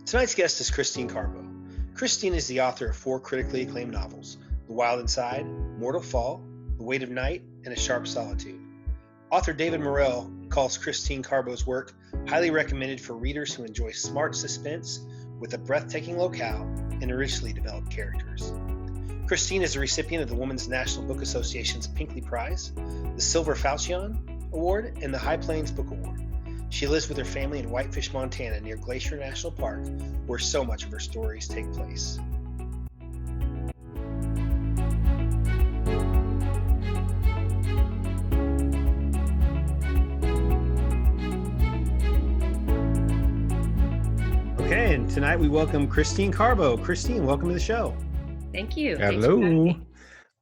Tonight's guest is Christine Carbo. Christine is the author of 4 critically acclaimed novels, The Wild Inside, Mortal Fall, The Weight of Night, and A Sharp Solitude. Author David Morrell calls Christine Carbo's work highly recommended for readers who enjoy smart suspense with a breathtaking locale and richly developed characters. Christine is a recipient of the Women's National Book Association's Pinkley Prize, the Silver Falchion Award, and the High Plains Book Award. She lives with her family in Whitefish, Montana, near Glacier National Park, where so much of her stories take place. Okay, and tonight we welcome Christine Carbo. Christine, welcome to the show. Thank you. Hello.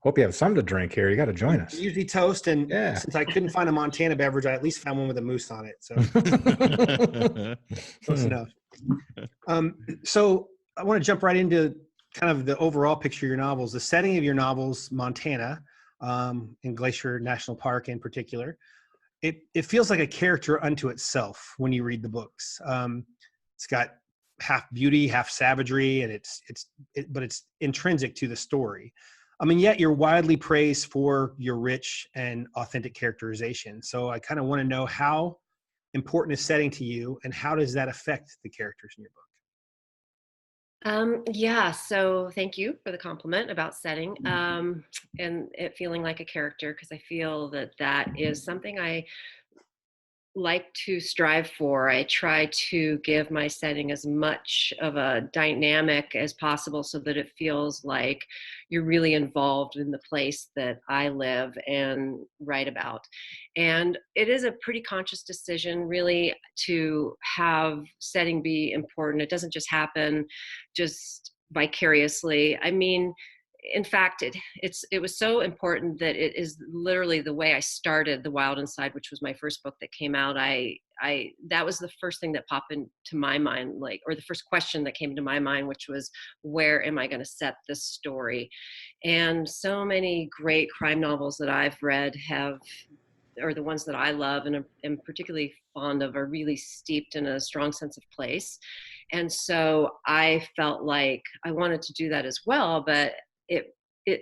Hope you have something to drink here. You got to join us. Usually toast, and since I couldn't find a Montana beverage, I at least found one with a moose on it. So close enough. So I want to jump right into kind of the overall picture of your novels. The setting of your novels, Montana, in Glacier National Park in particular, it feels like a character unto itself when you read the books. It's got half beauty, half savagery, and but it's intrinsic to the story. Yet you're widely praised for your rich and authentic characterization. So I kind of want to know how important is setting to you, and how does that affect the characters in your book? So thank you for the compliment about setting and it feeling like a character, because I feel that is something I like to strive for. I try to give my setting as much of a dynamic as possible so that it feels like you're really involved in the place that I live and write about. And it is a pretty conscious decision, really, to have setting be important. It doesn't just happen just vicariously. In fact, it was so important that it is literally the way I started The Wild Inside, which was my first book that came out. That was the first thing that popped into my mind, or the first question that came into my mind, which was, where am I going to set this story? And so many great crime novels that I've read or the ones that I love and am particularly fond of, are really steeped in a strong sense of place. And so I felt like I wanted to do that as well, but it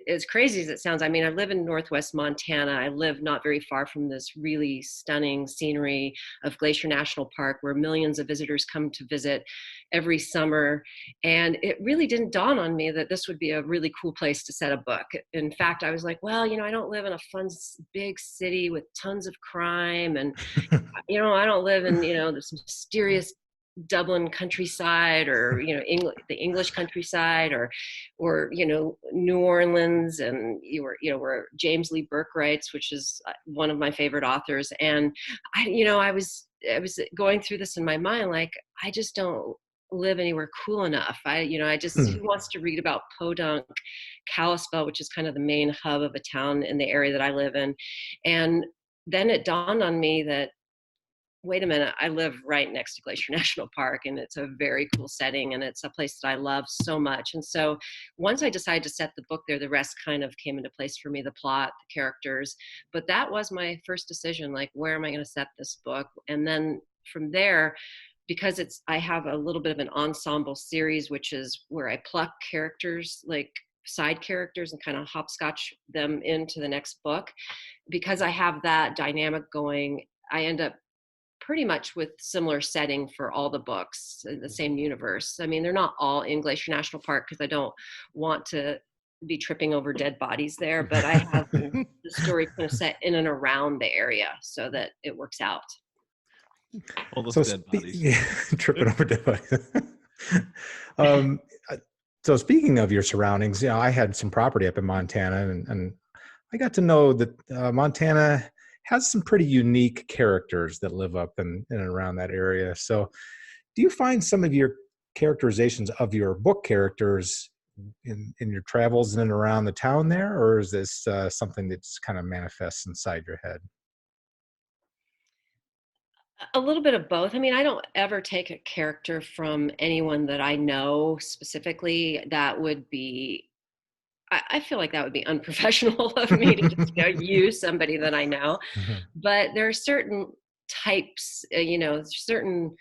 as crazy as it sounds, I live in Northwest Montana. I live not very far from this really stunning scenery of Glacier National Park, where millions of visitors come to visit every summer. And it really didn't dawn on me that this would be a really cool place to set a book. In fact, I was like, well, I don't live in a fun, big city with tons of crime. And, I don't live in, this mysterious Dublin countryside, or the English countryside, or New Orleans, and where James Lee Burke writes, which is one of my favorite authors. And I was going through this in my mind, like, I just don't live anywhere cool enough. Who wants to read about Podunk, Kalispell, which is kind of the main hub of a town in the area that I live in. And then it dawned on me that, wait a minute, I live right next to Glacier National Park, and it's a very cool setting, and it's a place that I love so much. And so once I decided to set the book there, the rest kind of came into place for me, the plot, the characters. But that was my first decision, like, where am I going to set this book? And then from there, because I have a little bit of an ensemble series, which is where I pluck characters, like side characters, and kind of hopscotch them into the next book. Because I have that dynamic going, I end up pretty much with similar setting for all the books, the same universe. They're not all in Glacier National Park, because I don't want to be tripping over dead bodies there, but I have the story kind of set in and around the area so that it works out. All those dead bodies. Tripping over dead bodies. So speaking of your surroundings, I had some property up in Montana, and I got to know that Montana has some pretty unique characters that live up in and around that area. So do you find some of your characterizations of your book characters in your travels in and around the town there, or is this something that's kind of manifests inside your head? A little bit of both. I don't ever take a character from anyone that I know specifically. That would be, I feel like that would be unprofessional of me to just use somebody that I know. Mm-hmm. But there are certain types, certain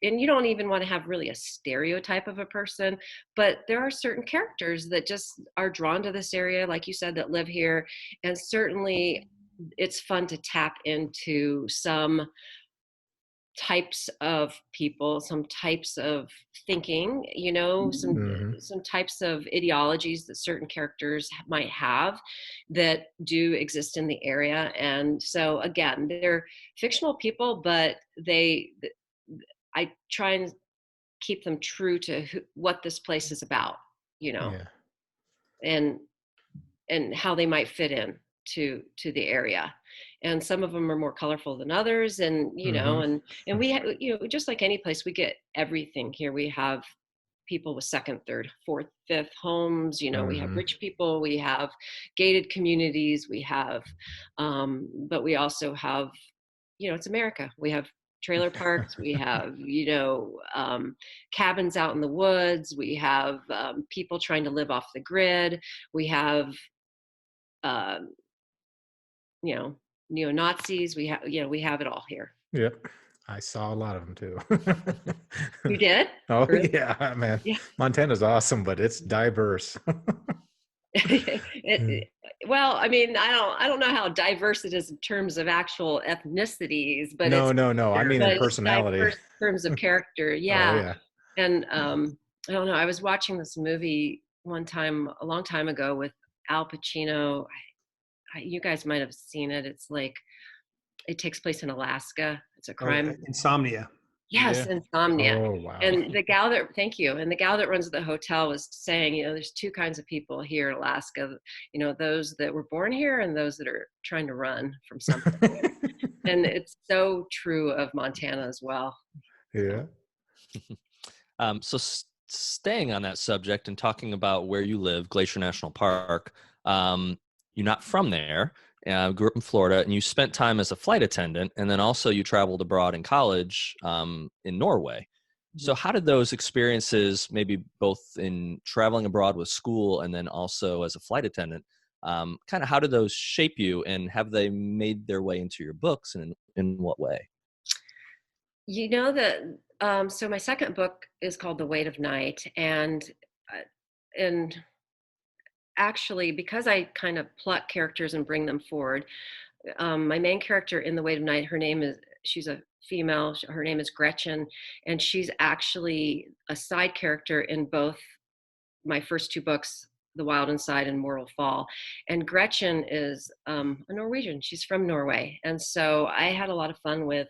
and you don't even want to have really a stereotype of a person, but there are certain characters that just are drawn to this area, like you said, that live here. And certainly it's fun to tap into some types of people, some types of thinking, some types of ideologies that certain characters might have that do exist in the area. And so again, they're fictional people, but I try and keep them true to what this place is about, Yeah. and how they might fit in to the area. And some of them are more colorful than others, and and we just like any place, we get everything here. We have people with second, third, fourth, fifth homes. We have rich people, we have gated communities, we have but we also have, it's America. We have trailer parks, we have cabins out in the woods, we have people trying to live off the grid, we have neo-Nazis, we have it all here. Yep. I saw a lot of them too. You did? Oh, really? yeah, man. Yeah. Montana's awesome, but it's diverse. Well, I mean, I don't know how diverse it is in terms of actual ethnicities, but no. I mean, in personality. Diverse in terms of character. Yeah. Oh, yeah. And I don't know. I was watching this movie one time, a long time ago, with Al Pacino. You guys might have seen it. It's like, it takes place in Alaska. It's a crime. Insomnia. Yes, Yeah. Insomnia. Oh, wow. And the gal that runs the hotel was saying, there's two kinds of people here in Alaska, those that were born here and those that are trying to run from something. And it's so true of Montana as well. Yeah. So staying on that subject and talking about where you live, Glacier National Park, you're not from there. Grew up in Florida, and you spent time as a flight attendant, and then also you traveled abroad in college in Norway. So how did those experiences, maybe both in traveling abroad with school and then also as a flight attendant, kind of how did those shape you, and have they made their way into your books, and in what way? So my second book is called The Weight of Night, and actually, because I kind of pluck characters and bring them forward, my main character in The Weight of Night, she's a female, her name is Gretchen, and she's actually a side character in both my first two books, The Wild Inside and Mortal Fall. And Gretchen is a Norwegian. She's from Norway. And so I had a lot of fun with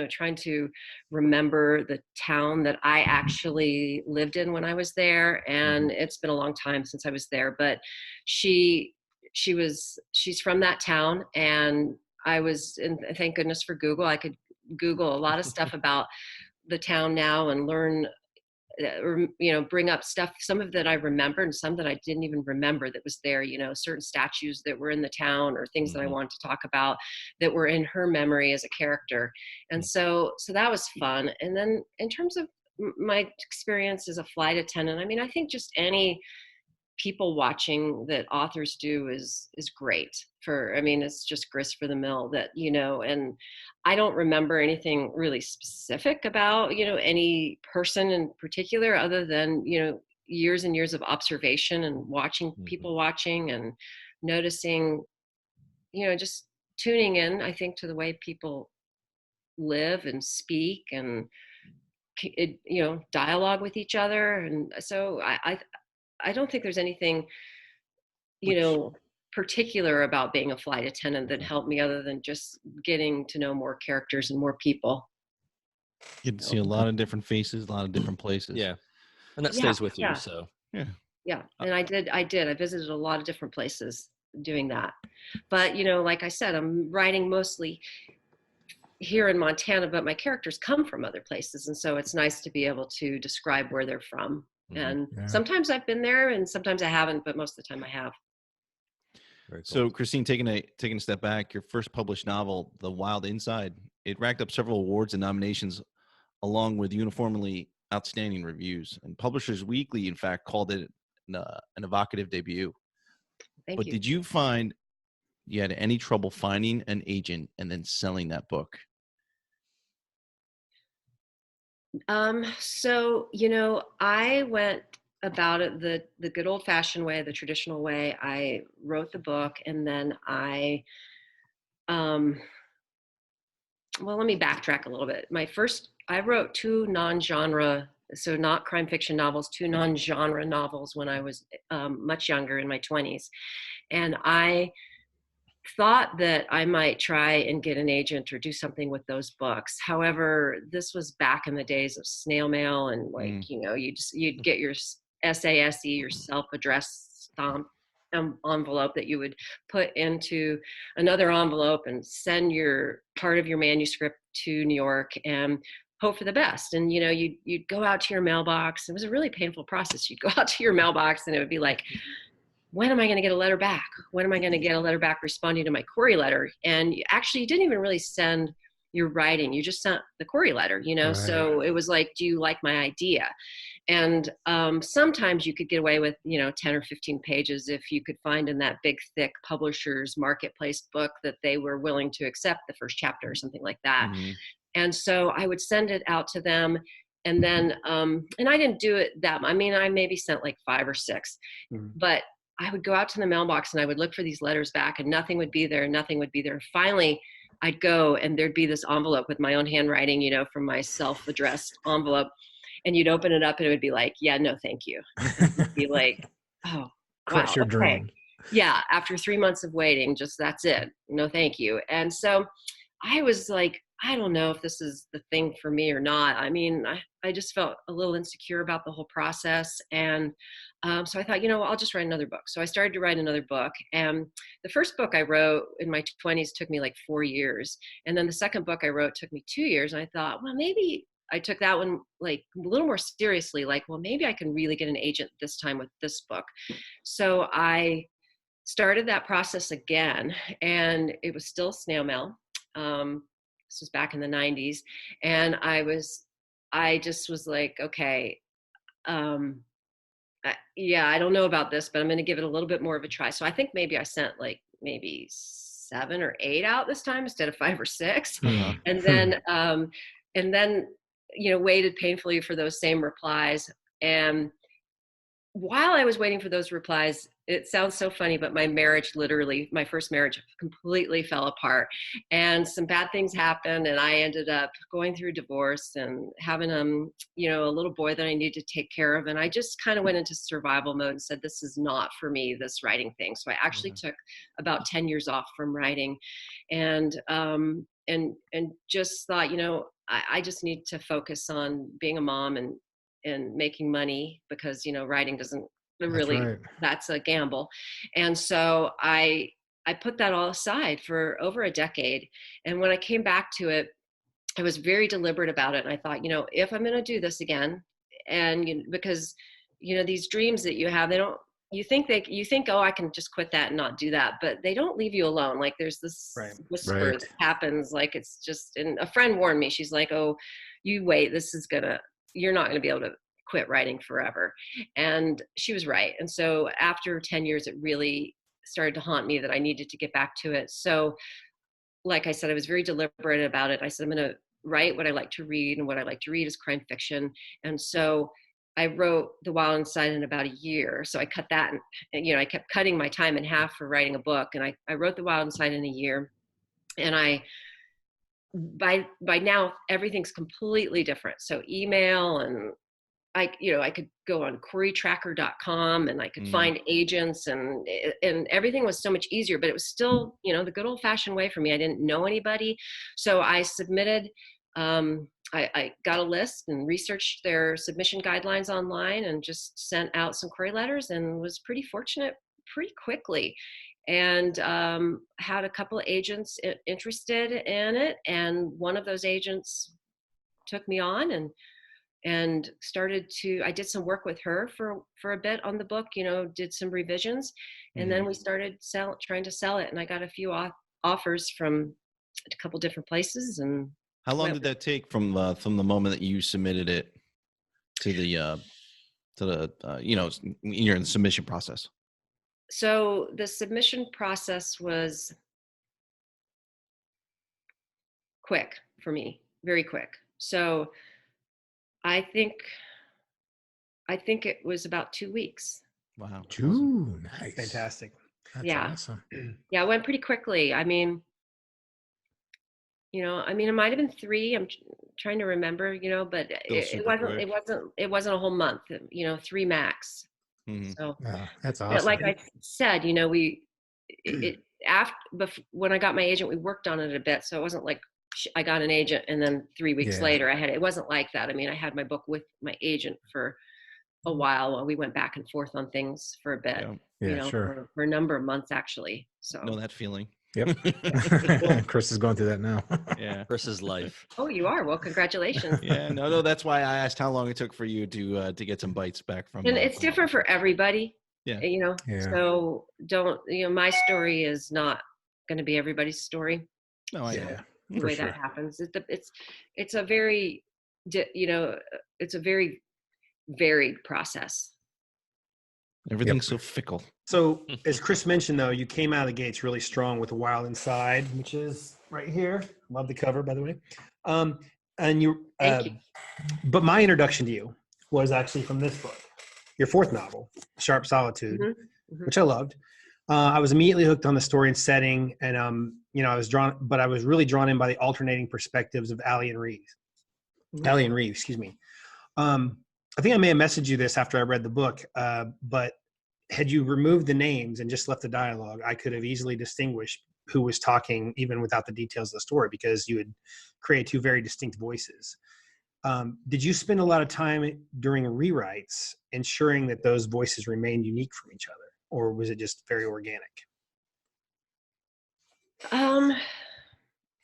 trying to remember the town that I actually lived in when I was there. And it's been a long time since I was there, but she's from that town. And and thank goodness for Google. I could Google a lot of stuff about the town now and learn, bring up stuff, some of that I remember and some that I didn't even remember that was there, certain statues that were in the town or things that I wanted to talk about that were in her memory as a character. And so that was fun. And then in terms of my experience as a flight attendant, I mean, I think just any people watching that authors do is great it's just grist for the mill that, and I don't remember anything really specific about, any person in particular other than, years and years of observation and watching people watching and noticing, just tuning in, I think, to the way people live and speak and, dialogue with each other. And so I don't think there's anything, particular about being a flight attendant that helped me other than just getting to know more characters and more people. You can see a lot of different faces, a lot of different places. Yeah. And that stays with you. So, yeah. And I did. I visited a lot of different places doing that. But, like I said, I'm writing mostly here in Montana, but my characters come from other places. And so it's nice to be able to describe where they're from. And sometimes I've been there and sometimes I haven't, but most of the time I have. Very cool. So Christine, taking a step back, your first published novel, The Wild Inside, it racked up several awards and nominations along with uniformly outstanding reviews. And Publishers Weekly, in fact, called it an evocative debut. Thank you. Did you find you had any trouble finding an agent and then selling that book? So, I went about it the good old fashioned way, the traditional way. I wrote the book, and then um, well, let me backtrack a little bit. I wrote two non-genre, so not crime fiction novels, two non-genre novels when I was much younger, in my 20s. And I thought that I might try and get an agent or do something with those books. However, this was back in the days of snail mail, and you'd get your SASE, your self-addressed stamp envelope that you would put into another envelope and send your part of your manuscript to New York and hope for the best. And you'd go out to your mailbox. It was a really painful process. You'd go out to your mailbox and it would be like, when am I going to get a letter back? When am I going to get a letter back responding to my query letter? And you didn't even really send your writing. You just sent the query letter, Right. So it was like, do you like my idea? And sometimes you could get away with, 10 or 15 pages if you could find in that big, thick publisher's marketplace book that they were willing to accept the first chapter or something like that. Mm-hmm. And so I would send it out to them. And then, and I didn't do it I maybe sent like 5 or 6, but I would go out to the mailbox and I would look for these letters back, and nothing would be there. Finally, I'd go and there'd be this envelope with my own handwriting, from my self-addressed envelope. And you'd open it up and it would be like, yeah, no, thank you. It'd be like, oh, Crush your dream. Yeah. After 3 months of waiting, just that's it. No, thank you. And so I was like, I don't know if this is the thing for me or not. I just felt a little insecure about the whole process. And so I thought, I'll just write another book. So I started to write another book. And the first book I wrote in my 20s took me like 4 years. And then the second book I wrote took me 2 years. And I thought, well, maybe I took that one like a little more seriously, like, well, maybe I can really get an agent this time with this book. So I started that process again, and it was still snail mail. This was back in the 90s. And I just was like, okay, I don't know about this, but I'm going to give it a little bit more of a try. So I think maybe I sent like maybe 7 or 8 out this time instead of 5 or 6. Uh-huh. And then, waited painfully for those same replies. And while I was waiting for those replies, it sounds so funny, but my first marriage completely fell apart, and some bad things happened, and I ended up going through divorce and having a little boy that I needed to take care of. And I just kind of went into survival mode and said, this is not for me, this writing thing. So I actually took about 10 years off from writing, and just thought, I just need to focus on being a mom and making money, because writing doesn't really, that's a gamble. And so I put that all aside for over a decade. And when I came back to it, I was very deliberate about it. And I thought, if I'm going to do this again, and because these dreams that you have, you think, oh, I can just quit that and not do that, but they don't leave you alone. Like there's this whisper that happens, like it's just, and a friend warned me, she's like, oh, you wait, you're not going to be able to quit writing forever. And she was right. And so after 10 years, it really started to haunt me that I needed to get back to it. So like I said, I was very deliberate about it. I said, I'm going to write what I like to read, and what I like to read is crime fiction. And so I wrote The Wild Inside in about a year. So I cut that, and I kept cutting my time in half for writing a book. And I wrote The Wild Inside in a year. And by now everything's completely different. So email, and I could go on querytracker.com, and I could find agents, and everything was so much easier, but it was still, the good old fashioned way for me. I didn't know anybody. So I submitted, I got a list and researched their submission guidelines online, and just sent out some query letters, and was pretty fortunate pretty quickly. And had a couple of agents interested in it. And one of those agents took me on, and I did some work with her for a bit on the book, did some revisions, and then we started trying to sell it. And I got a few offers from a couple different places. And how long did that take from the moment that you submitted it to the you're in the submission process? So the submission process was quick for me, very quick. So I think it was about 2 weeks. Wow. Ooh, nice. Fantastic. That's Yeah. awesome. Yeah, it went pretty quickly. I mean, it might have been 3. I'm trying to remember, but Still super quick. it wasn't a whole month, 3 max. Mhm. So, Yeah, that's but awesome. like I said, when I got my agent, we worked on it a bit. So it wasn't like I got an agent and then 3 weeks Yeah. later it wasn't like that. I mean, I had my book with my agent for a while. We went back and forth on things for a bit, Yeah. Yeah, sure. for a number of months actually. So Know that feeling. Yep. Chris is going through that now. Yeah. Chris's life. Oh, you are? Well, congratulations. Yeah. No. That's why I asked how long it took for you to get some bites back from. And it's different for everybody. Yeah. Yeah. So don't, my story is not going to be everybody's story. No, I know. Yeah. The For way sure. that happens. It's a very, it's a very varied process. Everything's so fickle. So, as Chris mentioned, though, you came out of the gates really strong with The Wild Inside, which is right here. Love the cover, by the way. And you, Thank you. But my introduction to you was actually from this book, your 4th novel, Sharp Solitude, which I loved. I was immediately hooked on the story and setting, and I was really drawn in by the alternating perspectives of Allie and Reeve, excuse me. I think I may have messaged you this after I read the book, but had you removed the names and just left the dialogue, I could have easily distinguished who was talking even without the details of the story, because you had created 2 very distinct voices. Did you spend a lot of time during rewrites ensuring that those voices remained unique from each other, or was it just very organic?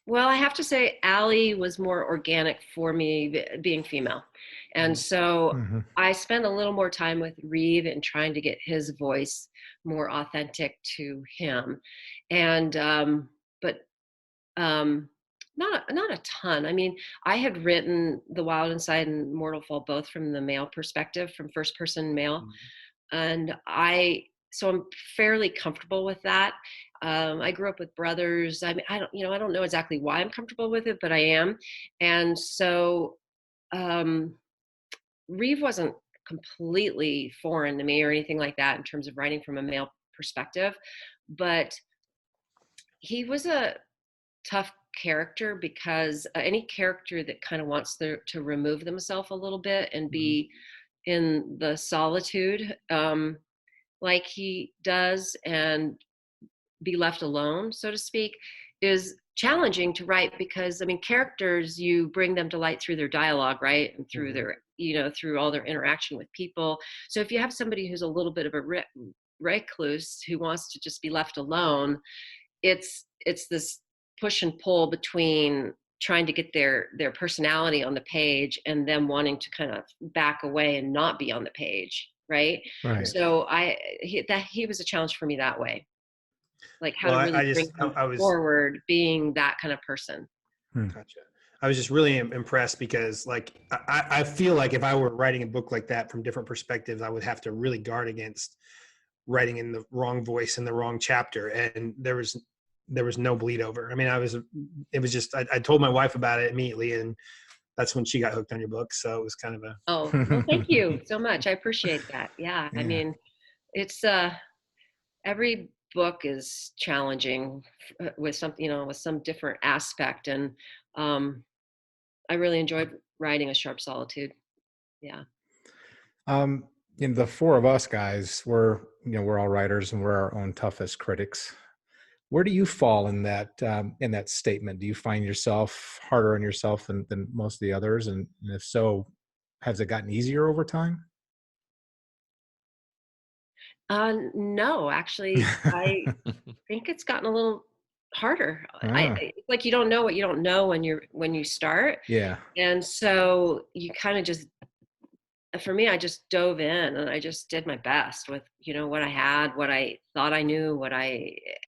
Well, I have to say Allie was more organic for me being female. And so I spent a little more time with Reeve and trying to get his voice more authentic to him. And, not a ton. I mean, I had written The Wild Inside and Mortal Fall both from the male perspective, from first person male. And so I'm fairly comfortable with that. I grew up with brothers. I mean, I don't know exactly why I'm comfortable with it, but I am. And so, Reeve wasn't completely foreign to me or anything like that in terms of writing from a male perspective, but he was a tough character, because any character that kind of wants to remove themselves a little bit and be in the solitude, like he does, and be left alone, so to speak, is challenging to write, because I mean, characters, you bring them to light through their dialogue, right? And through their, through all their interaction with people. So if you have somebody who's a little bit of a recluse who wants to just be left alone, it's this push and pull between trying to get their personality on the page and them wanting to kind of back away and not be on the page, right? So he was a challenge for me that way, like how to really bring him forward being that kind of person. Gotcha. I was just really impressed, because like I feel like if I were writing a book like that from different perspectives, I would have to really guard against writing in the wrong voice in the wrong chapter, and there was no bleed over. I mean, it was just I told my wife about it immediately, and that's when she got hooked on your book. So it was kind of a well, thank you so much. I appreciate that. Yeah. I mean, it's every book is challenging with something, with some different aspect, and I really enjoyed writing A Sharp Solitude. Yeah. The 4 of us guys, we're all writers and we're our own toughest critics. Where do you fall in that statement? Do you find yourself harder on yourself than most of the others? And if so, has it gotten easier over time? No, actually, I think it's gotten a little harder. It's like you don't know what you don't know when you start. Yeah. And so you kind of just, for me, I just dove in and I just did my best with, what I had, what I thought I knew,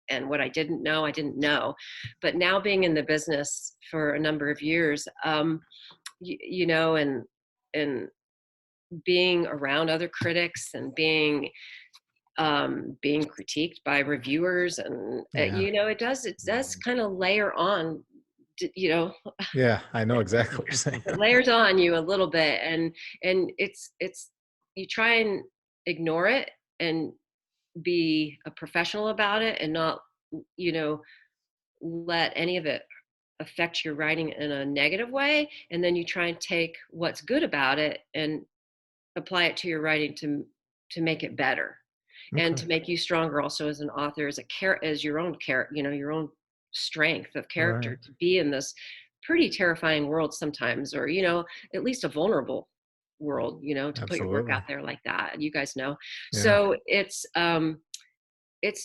and what I didn't know, I didn't know. But now being in the business for a number of years, and being around other critics and being critiqued by reviewers, and it does kind of layer on you know, Yeah, I know exactly what you're saying. it layers on you a little bit, and it's you try and ignore it and be a professional about it, and not, you know, let any of it affect your writing in a negative way. And then you try and take what's good about it and apply it to your writing to make it better, and to Okay. make you stronger also as an author, as your own character, you know, your own strength of character, Right. to be in this pretty terrifying world sometimes, or, you know, at least a vulnerable world, you know, to put your work Absolutely. out there like that, you guys know. Yeah. So it's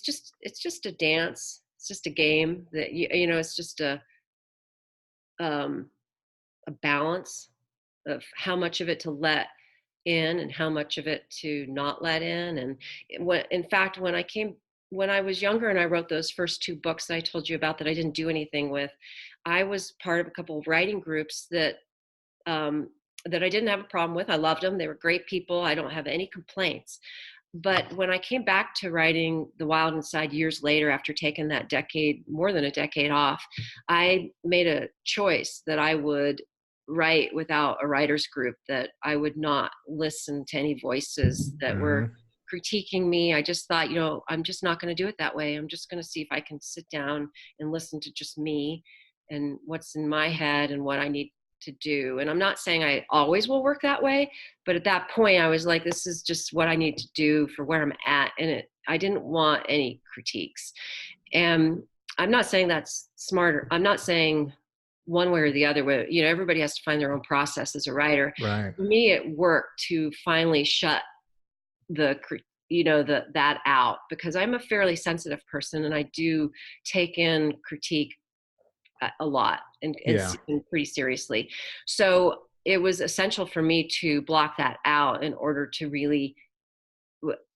just a dance, it's just a game that you know, it's just um a balance of how much of it to let in and how much of it to not let in. And when, in fact, when I was younger and I wrote those first two books that I told you about that I didn't do anything with, I was part of a couple of writing groups um, that I didn't have a problem with. I loved them. They were great people. I don't have any complaints. But when I came back to writing The Wild Inside years later, after taking that decade, more than a decade off, I made a choice that I would write without a writer's group, that I would not listen to any voices that were Hmm. critiquing me. I just thought, you know, I'm just not going to do it that way. I'm just going to see if I can sit down and listen to just me and what's in my head and what I need to do. And I'm not saying I always will work that way, but at that point I was like, this is just what I need to do for where I'm at. And I didn't want any critiques. And I'm not saying that's smarter. I'm not saying one way or the other way. You know, everybody has to find their own process as a writer. Right. For me, it worked to finally shut that out, because I'm a fairly sensitive person and I do take in critique a lot, Yeah. and pretty seriously. So it was essential for me to block that out in order to really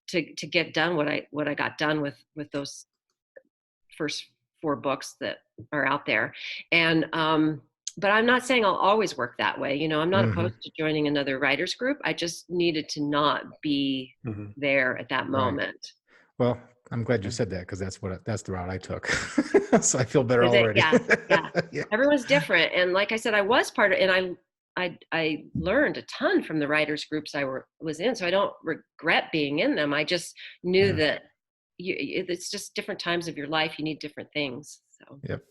to get done what I got done with those first four books that are out there. And but I'm not saying I'll always work that way. You know, I'm not Hmm. opposed to joining another writers group. I just needed to not be Mhm. there at that Right. moment. Well, I'm glad you said that, because that's the route I took. So I feel better Is it? already. Yeah, yeah. Yeah. Everyone's different, and like I said, I was part of, and I learned a ton from the writers groups I was in. So I don't regret being in them. I just knew Yeah. that it's just different times of your life. You need different things. So Yep.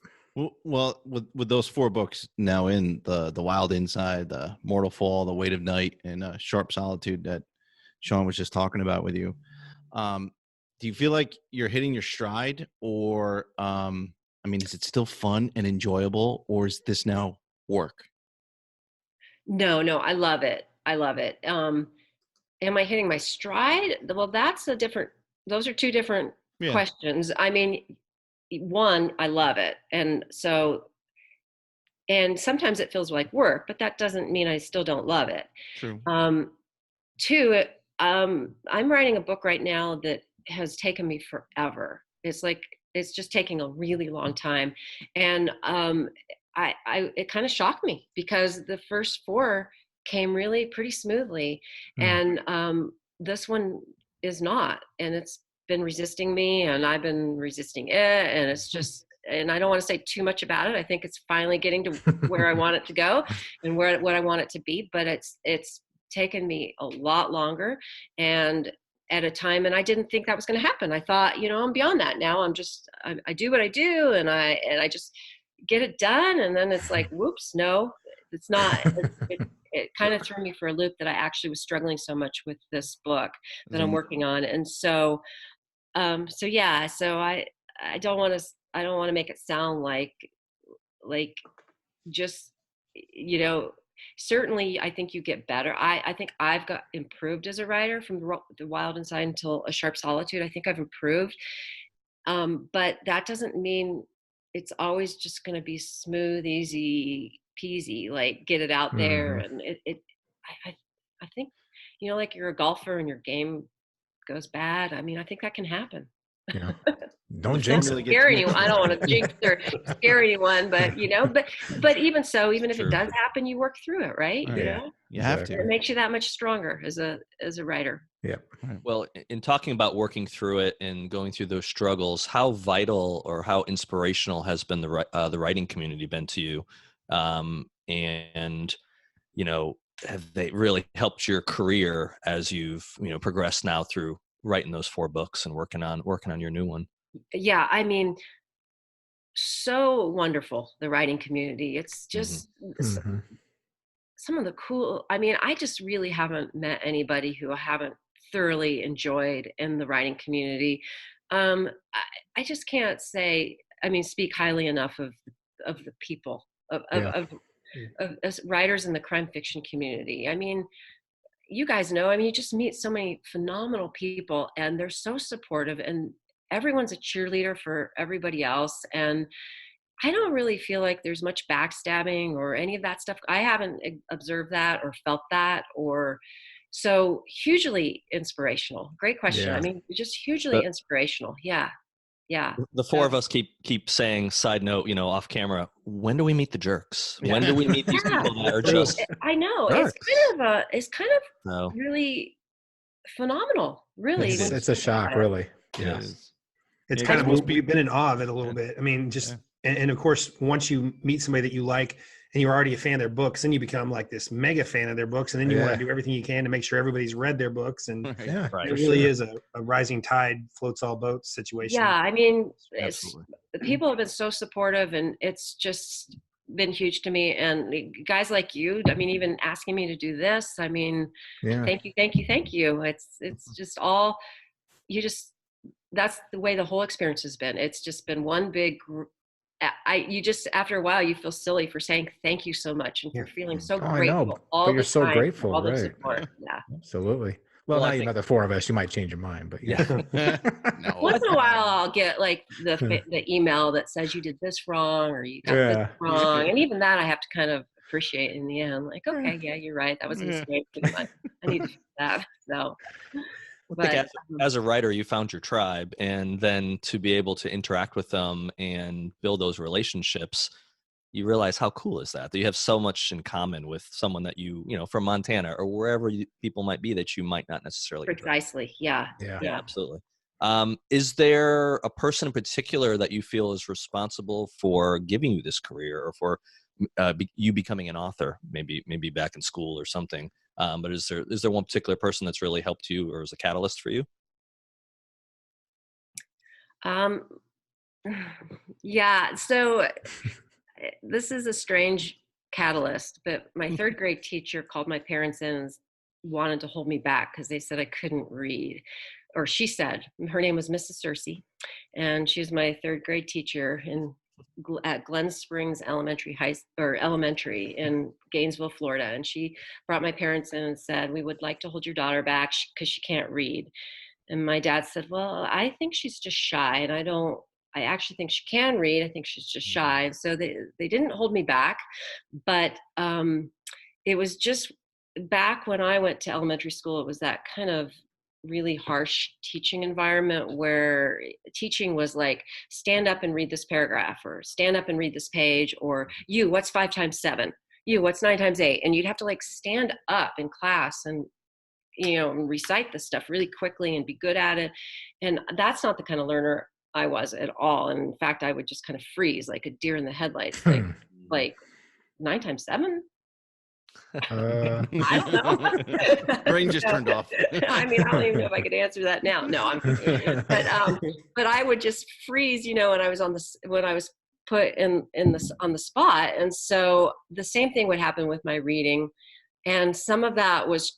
Well, with those four books now in the Wild Inside, the Mortal Fall, the Weight of Night, and Sharp Solitude that Sean was just talking about with you, do you feel like you're hitting your stride, or I mean, is it still fun and enjoyable, or is this now work? no, I love it. I love it. Am I hitting my stride? Well, those are two different Yeah, questions. I mean, one, I love it. And sometimes it feels like work, but that doesn't mean I still don't love it. true. Um, Two, I'm writing a book right now that has taken me forever. It's just taking a really long time. And it kind of shocked me, because the first four came really pretty smoothly. Mm. And this one is not. And it's been resisting me, and I've been resisting it. And it's just, and I don't want to say too much about it. I think it's finally getting to where I want it to go and what I want it to be. But it's taken me a lot longer, and at a time, and I didn't think that was going to happen. I thought, you know, I'm beyond that now. I do what I do, and I just get it done. And then it's like, whoops, no, it's not. It kind of threw me for a loop, that I actually was struggling so much with this book that I'm working on. And so yeah, so I don't want to make it sound like just, you know, certainly I think you get better. I think I've got improved as a writer from the Wild Inside until A Sharp Solitude. I think I've improved. But that doesn't mean it's always just going to be smooth, easy peasy, like get it out there. Hmm. And I think, you know, like you're a golfer and your game goes bad. I mean, I think that can happen. Yeah. Don't jinx really it. get scare to me. anyone. I don't want to jinx or scare anyone, but but even so, even if True. it does happen, you work through it, right? Oh, You yeah. know, You have Exactly. it to. makes you that much stronger as a writer. Yeah. Well, in talking about working through it and going through those struggles, how vital or how inspirational has been the writing community been to you? And have they really helped your career as you've progressed now through writing those 4 books and working on your new one? Yeah, I mean, so wonderful, the writing community. It's just Mm-hmm. some of the cool, I mean, I just really haven't met anybody who I haven't thoroughly enjoyed in the writing community. I just can't say, I mean, speak highly enough of the people Yeah. of as writers in the crime fiction community. I mean, you guys know, I mean, you just meet so many phenomenal people and they're so supportive and everyone's a cheerleader for everybody else. And I don't really feel like there's much backstabbing or any of that stuff. I haven't observed that or felt that, or so hugely inspirational. Great question. Yeah. I mean, just hugely But inspirational. Yeah. Yeah. the 4 of us keep saying, side note, off camera, when do we meet the jerks? When do we meet these Yeah. people that are True. just I know. Sure. It's kind of no? really phenomenal, really. It's, when you it's a think about shock, it. really. It Yeah. is. It's Yeah, kind 'cause of, most we've been in awe of it a little Yeah. bit. I mean, just, Yeah. and of course, once you meet somebody that you like and you're already a fan of their books, then you become like this mega fan of their books. And then you want Yeah. to do everything you can to make sure everybody's read their books. And Right. Yeah. Right. it for really sure. is a rising tide floats all boats situation. Yeah, I mean, it's Absolutely. the people have been so supportive, and it's just been huge to me. And guys like you, I mean, even asking me to do this, I mean, Yeah. thank you, thank you, thank you. It's just all you just. That's the way the whole experience has been. It's just been one big. You just after a while you feel silly for saying thank you so much, and Yeah. you're feeling so Oh, I know. grateful But all you're the so time, grateful, all the right? support. Yeah. Absolutely. Well, Well, I now you think- know the 4 of us, you might change your mind, but yeah. No. Once in a while, I'll get like the email that says you did this wrong or you got this Yeah. wrong, and even that I have to kind of appreciate in the end. Like, okay, yeah, you're right. That was a mistake. I need to fix that. So, I think but as a writer, you found your tribe, and then to be able to interact with them and build those relationships, you realize how cool is that you have so much in common with someone that from Montana or wherever people might be that you might not necessarily interact with. precisely, yeah, Yeah. Yeah, absolutely. Is there a person in particular that you feel is responsible for giving you this career or for you becoming an author, maybe back in school or something? But is there one particular person that's really helped you or is a catalyst for you? um, yeah. So this is a strange catalyst, but my third grade teacher called my parents in and wanted to hold me back because they said I couldn't read, or she said. Her name was Mrs. Cersei, and she was my third grade teacher at Glen Springs Elementary in Gainesville, Florida. And she brought my parents in and said, "We would like to hold your daughter back because she can't read." And my dad said, "Well, I think she's just shy, and I actually think she can read. I think she's just shy." And so they didn't hold me back, but it was just back when I went to elementary school, it was that kind of really harsh teaching environment where teaching was like, stand up and read this paragraph, or stand up and read this page, or you, what's 5 times 7? You, what's 9 times 8? And you'd have to like stand up in class and recite this stuff really quickly and be good at it. And that's not the kind of learner I was at all. And in fact, I would just kind of freeze like a deer in the headlights, like 9 times 7? I don't know. Brain just turned off. I mean, I don't even know if I could answer that now. No, I'm kidding. But I would just freeze, when I was put on the spot. And so the same thing would happen with my reading. And some of that was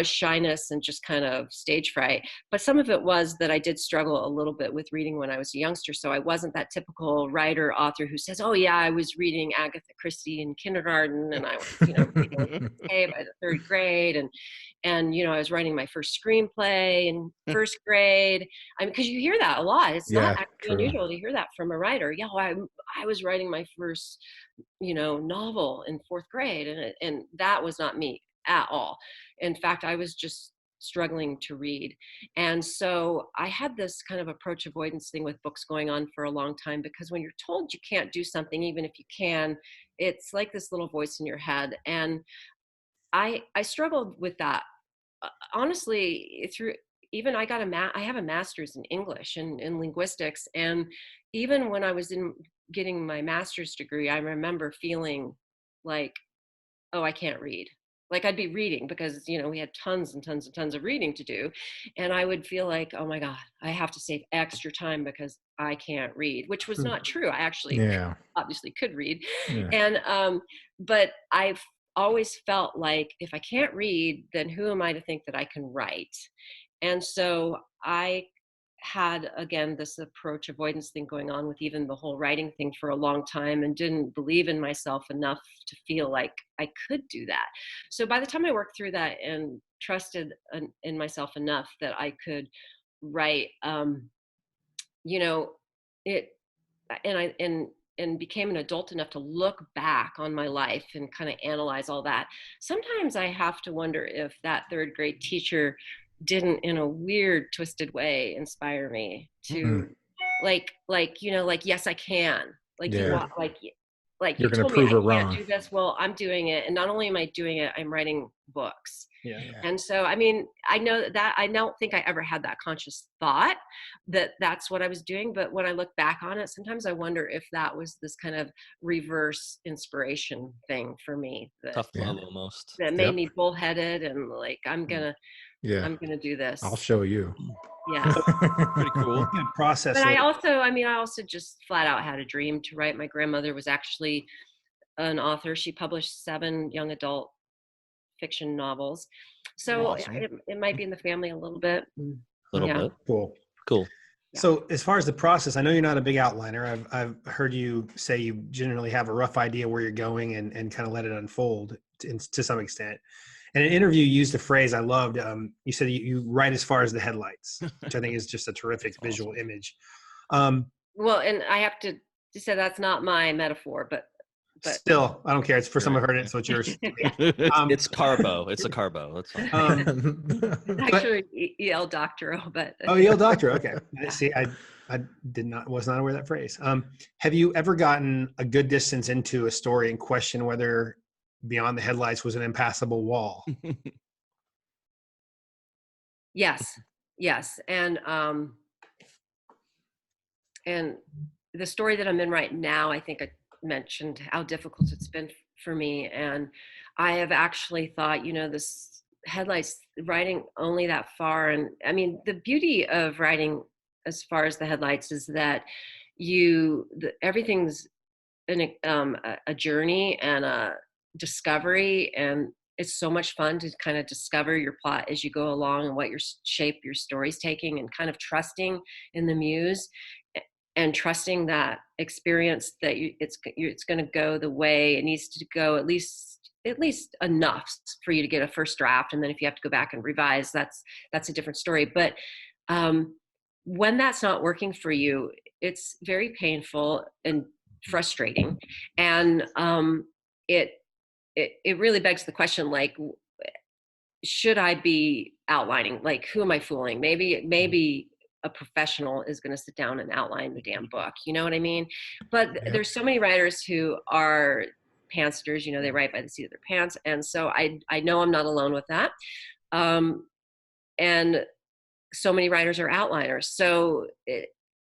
shyness and just kind of stage fright, but some of it was that I did struggle a little bit with reading when I was a youngster. So I wasn't that typical writer author who says, "Oh yeah, I was reading Agatha Christie in kindergarten, and I was, reading by the 3rd grade, and I was writing my first screenplay in 1st grade." I mean, because you hear that a lot. It's not actually unusual to hear that from a writer. Yeah, well, I was writing my first, novel in 4th grade, and that was not me at all. In fact, I was just struggling to read. And so I had this kind of approach avoidance thing with books going on for a long time, because when you're told you can't do something, even if you can, it's like this little voice in your head. And I struggled with that. Honestly, through even I have a master's in English and in linguistics. And even when I was getting my master's degree, I remember feeling like, oh, I can't read. Like I'd be reading because, we had tons and tons and tons of reading to do. And I would feel like, oh my God, I have to save extra time because I can't read, which was not true. I actually obviously could read. Yeah. And, but I've always felt like if I can't read, then who am I to think that I can write? And so I had, again, this approach avoidance thing going on with even the whole writing thing for a long time, and didn't believe in myself enough to feel like I could do that. So by the time I worked through that and trusted in myself enough that I could write, and became an adult enough to look back on my life and kind of analyze all that. Sometimes I have to wonder if that third grade teacher didn't, in a weird, twisted way, inspire me to like, yes, I can. Like, You're you going to told prove me it I can't wrong. do this. Well, I'm doing it. And not only am I doing it, I'm writing books. Yeah. And so, I mean, I know that I don't think I ever had that conscious thought that that's what I was doing. But when I look back on it, sometimes I wonder if that was this kind of reverse inspiration thing for me Tough love almost. that made me bullheaded and like, I'm going to do this. I'll show you. Yeah. Pretty cool. Process. But I also just flat out had a dream to write. My grandmother was actually an author. She published 7 young adult fiction novels. So Awesome. it might be in the family a little bit. Little bit. Cool. Yeah. So as far as the process, I know you're not a big outliner. I've heard you say you generally have a rough idea where you're going and kind of let it unfold to some extent. In an interview, you used a phrase I loved. You said you write as far as the headlights, which I think is just a terrific visual image. Well, and I have to say that's not my metaphor, but still, I don't care. It's for someone heard it, so it's yours. It's Carbo. It's a Carbo. That's fine. Actually EL Doctoral, but EL Doctor. Okay. See, I was not aware of that phrase. Have you ever gotten a good distance into a story and questioned whether beyond the headlights was an impassable wall? Yes. And the story that I'm in right now, I think I mentioned how difficult it's been for me. And I have actually thought, this headlights, writing only that far. And I mean, the beauty of writing as far as the headlights is that everything's a journey and a discovery, and it's so much fun to kind of discover your plot as you go along and what shape your story's taking, and kind of trusting in the muse and trusting that experience that it's going to go the way it needs to go, at least enough for you to get a first draft. And then if you have to go back and revise, that's a different story. But when that's not working for you, it's very painful and frustrating. And it really begs the question, like, should I be outlining? Like, who am I fooling? Maybe a professional is going to sit down and outline the damn book. You know what I mean? But there's so many writers who are pantsers, they write by the seat of their pants. And so I know I'm not alone with that. And so many writers are outliners. So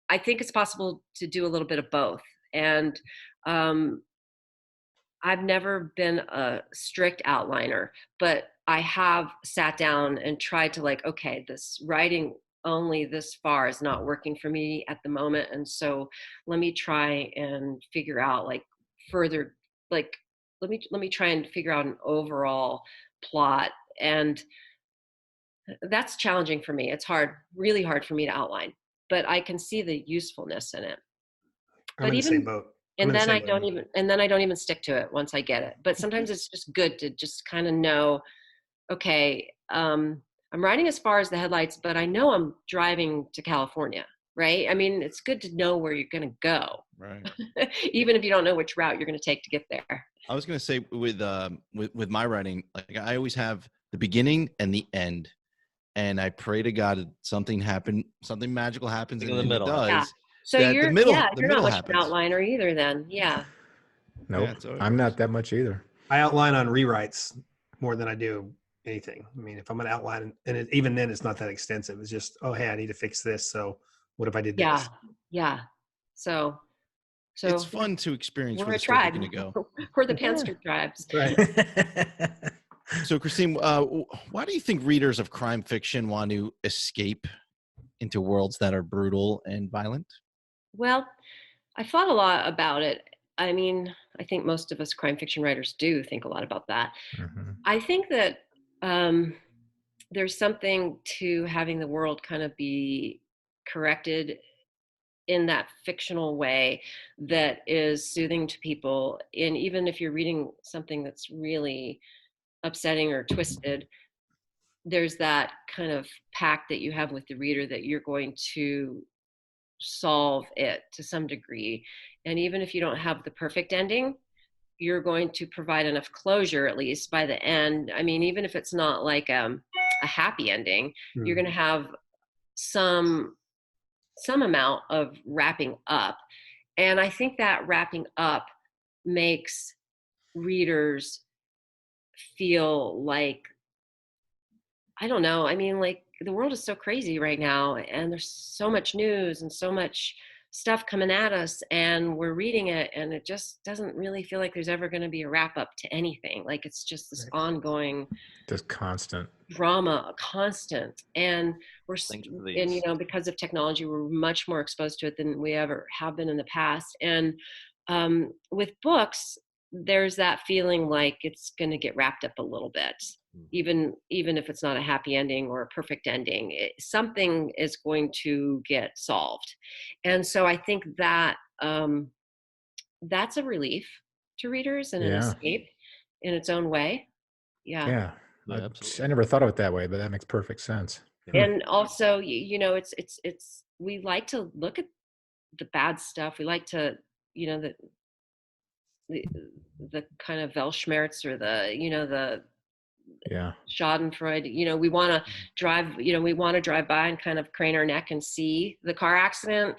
I think it's possible to do a little bit of both. And I've never been a strict outliner, but I have sat down and tried to okay, this writing only this far is not working for me at the moment. And so let me try and figure out further, let me try and figure out an overall plot. And that's challenging for me. It's really hard for me to outline, but I can see the usefulness in it. I'm in the same boat. And then I don't even stick to it once I get it. But sometimes it's just good to just kind of know, okay, I'm riding as far as the headlights, but I know I'm driving to California, right? I mean, it's good to know where you're going to go, right? Even if you don't know which route you're going to take to get there. I was going to say with my writing, I always have the beginning and the end, and I pray to God that something magical happens, In and the middle. it does. Yeah. So That you're the middle you're not much of an happens. outliner either then. Yeah. Nope, that's how it I'm works. not that much either. I outline on rewrites more than I do anything. I mean, if I'm going to outline, and even then, it's not that extensive. It's just, oh, hey, I need to fix this. So what if I did Yeah. this? Yeah. So It's fun to experience we're where a the story tribe. going to go. We're the Panster tribes. Right. So, Christine, why do you think readers of crime fiction want to escape into worlds that are brutal and violent? Well, I thought a lot about it. I mean, I think most of us crime fiction writers do think a lot about that. Mhm. I think that there's something to having the world kind of be corrected in that fictional way that is soothing to people. And even if you're reading something that's really upsetting or twisted, there's that kind of pact that you have with the reader that you're going to solve it to some degree. And even if you don't have the perfect ending, you're going to provide enough closure, at least by the end. I mean, even if it's not like a happy ending, you're going to have some amount of wrapping up. And I think that wrapping up makes readers feel like, I don't know, I mean, like the world is so crazy right now, and there's so much news and so much stuff coming at us, and we're reading it, and it just doesn't really feel like there's ever going to be a wrap up to anything. Like it's just this ongoing Just constant drama, constant. And Thanks for and these. because of technology, we're much more exposed to it than we ever have been in the past. And with books, there's that feeling like it's going to get wrapped up a little bit, even if it's not a happy ending or a perfect ending. Something is going to get solved. And so I think that that's a relief to readers and an Yeah. escape in its own way. Yeah. Yeah, I absolutely. never thought of it that way, but that makes perfect sense. And also, it's we like to look at the bad stuff. We like to, the the kind of Weltschmerz, or the Yeah. Schadenfreude. We want to drive by and kind of crane our neck and see the car accident.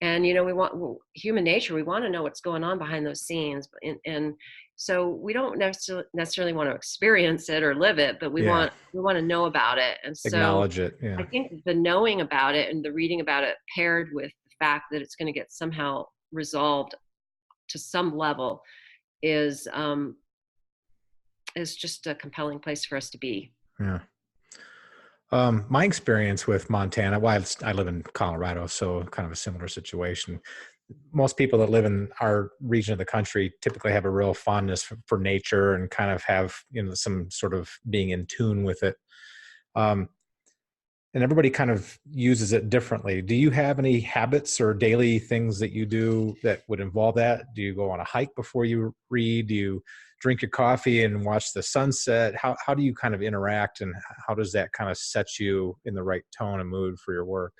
And we want human nature. We want to know what's going on behind those scenes, and so we don't necessarily want to experience it or live it, but we want to know about it. And so Acknowledge it. Yeah. I think the knowing about it and the reading about it, paired with the fact that it's going to get somehow resolved to some level, is just a compelling place for us to be. Yeah. My experience with Montana, well, I live in Colorado, so kind of a similar situation. Most people that live in our region of the country typically have a real fondness for nature and kind of have, some sort of being in tune with it. And everybody kind of uses it differently. Do you have any habits or daily things that you do that would involve that? Do you go on a hike before you read? Do you drink your coffee and watch the sunset? How do you kind of interact, and how does that kind of set you in the right tone and mood for your work?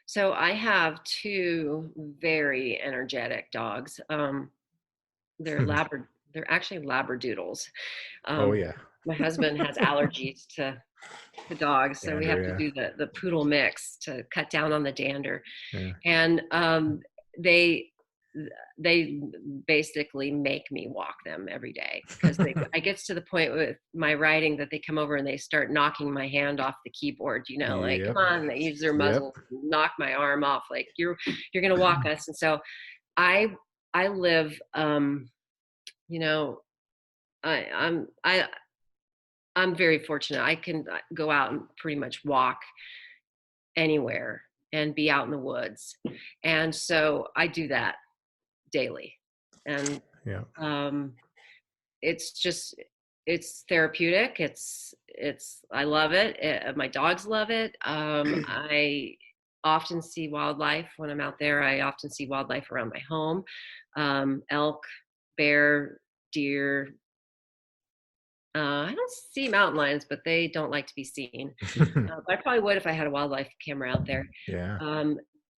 So I have two very energetic dogs. They're they're actually labradoodles. Oh yeah. My husband has allergies to the dogs, so we have to do the poodle mix to cut down on the dander. Yeah. And they basically make me walk them every day, because I gets to the point with my writing that they come over and they start knocking my hand off the keyboard, like, come on, they use their muzzle, knock my arm off, like you're gonna walk us. And so I live, I'm very fortunate. I can go out and pretty much walk anywhere and be out in the woods. And so I do that daily. And it's therapeutic. I love it. My dogs love it. I often see wildlife when I'm out there. I often see wildlife around my home. Elk, bear, deer. I don't see mountain lions, but they don't like to be seen. But I probably would if I had a wildlife camera out there. Yeah.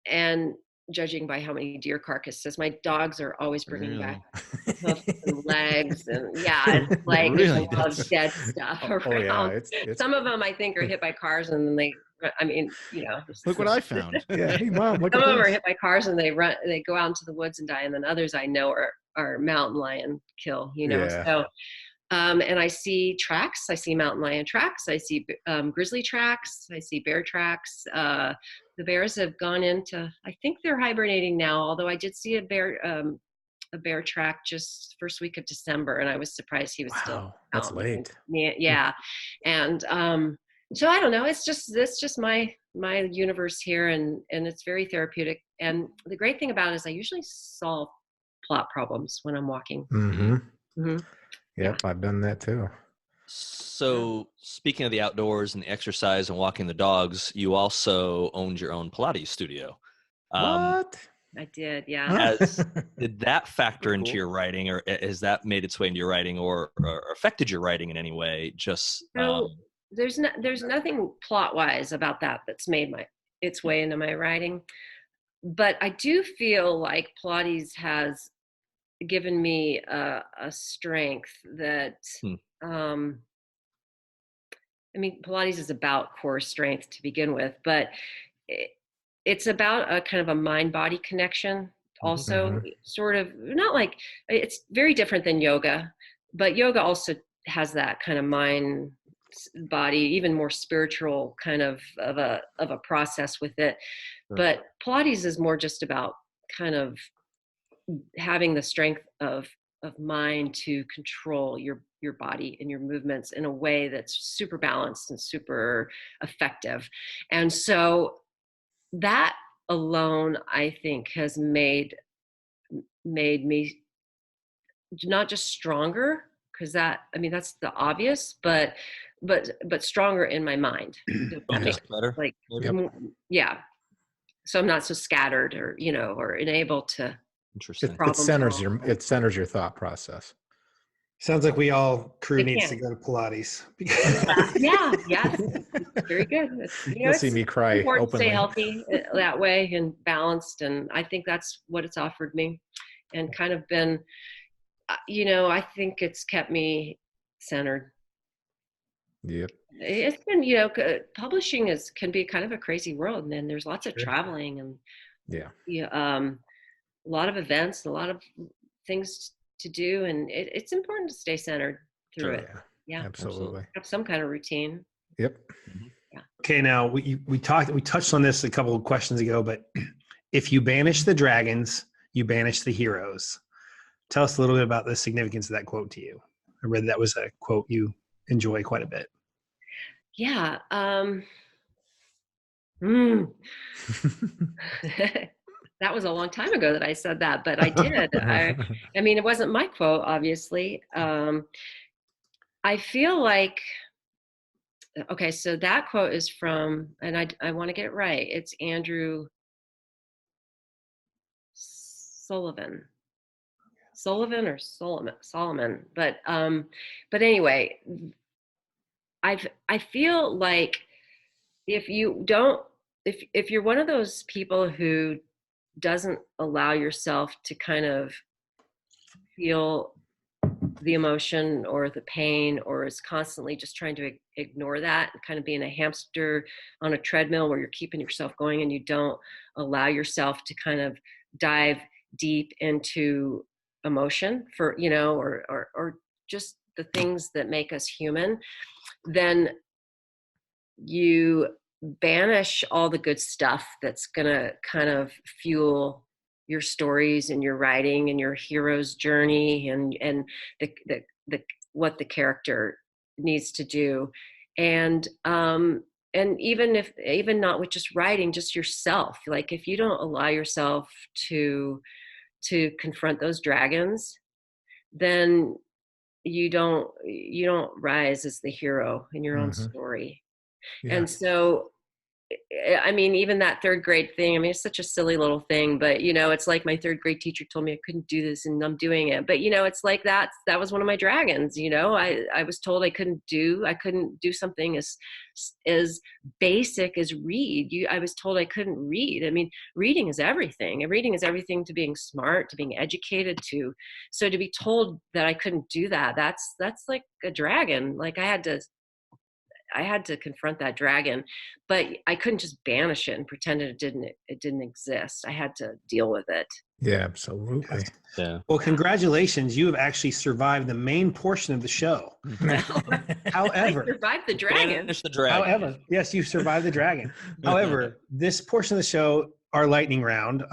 And judging by how many deer carcasses. My dogs are always bringing back Really? hoofs and legs, and it's like there's Really? a lot of dead stuff Oh yeah, around. it's Some of them I think are hit by cars, and then they, I mean, Look what I found. yeah. Hey mom, look some at of them are this. hit by cars and they go out into the woods and die, and then others I know are mountain lion kill. Yeah. So. And I see tracks. I see mountain lion tracks. I see grizzly tracks. I see bear tracks. The bears have gone into, I think they're hibernating now, although I did see a bear track just first week of December, and I was surprised he was still Wow, that's out. late. Yeah. And so I don't know. It's just my universe here, and it's very therapeutic. And the great thing about it is I usually solve plot problems when I'm walking. Mm-hmm. Mm-hmm. Yep, I've done that too. So speaking of the outdoors and the exercise and walking the dogs, you also owned your own Pilates studio. What? I did, yeah. Did that factor into Cool. your writing, or has that made its way into your writing, or affected your writing in any way? Just So there's nothing plot wise about that that's made its way into my writing, but I do feel like Pilates has given me a strength that I mean, Pilates is about core strength to begin with, but it's about a kind of a mind-body connection also. Mhm. Sort of, not like, it's very different than yoga, but yoga also has that kind of mind body, even more spiritual kind of a process with it. Sure. But Pilates is more just about kind of having the strength of mind to control your body and your movements in a way that's super balanced and super effective. And so that alone, I think, has made me not just stronger, because that's the obvious, but stronger in my mind. That makes better. like, Yep. yeah. So I'm not so scattered, or unable to Interesting. It centers solve. your thought process. Sounds like we all crew It needs can. to go to Pilates. Yeah, very good. You'll see me cry important to stay openly. healthy that way and balanced, and I think that's what it's offered me, and kind of been, I think it's kept me centered. Yep. It's been, publishing can be kind of a crazy world, and then there's lots of traveling and Yeah. a lot of events, a lot of things to do, and it's important to stay centered through it. Yeah, Absolutely. have some kind of routine. Yep. Yeah. Okay, now we touched on this a couple of questions ago, but if you banish the dragons, you banish the heroes. Tell us a little bit about the significance of that quote to you. I read that was a quote you enjoy quite a bit. Yeah. That was a long time ago that I said that, but I did. I mean, it wasn't my quote, obviously. I feel like, okay, so that quote is from, and I want to get it right. It's Andrew Sullivan or Solomon. But anyway, I feel like if you're one of those people who doesn't allow yourself to kind of feel the emotion or the pain, or is constantly just trying to ignore that, kind of being a hamster on a treadmill where you're keeping yourself going, and you don't allow yourself to kind of dive deep into emotion for, or just the things that make us human, then you banish all the good stuff that's going to kind of fuel your stories and your writing and your hero's journey, and the what the character needs to do. And even not with just writing, just yourself, like if you don't allow yourself to confront those dragons, then you don't rise as the hero in your own story. Yeah. And so I mean, even that third grade thing, I mean, it's such a silly little thing, but it's like my third grade teacher told me I couldn't do this and I'm doing it. But, it's like that was one of my dragons. I was told I couldn't do something as basic as read. I was told I couldn't read. I mean, reading is everything. And reading is everything to being smart, to being educated, so to be told that I couldn't do that, that's like a dragon. Like I had to confront that dragon, but I couldn't just banish it and pretend it didn't exist. I had to deal with it. Yeah, absolutely. Yeah. Well, congratulations. You have actually survived the main portion of the show. However, I survived the dragon. Finish the dragon. However, yes, you survived the dragon. However, this portion of the show, our lightning round,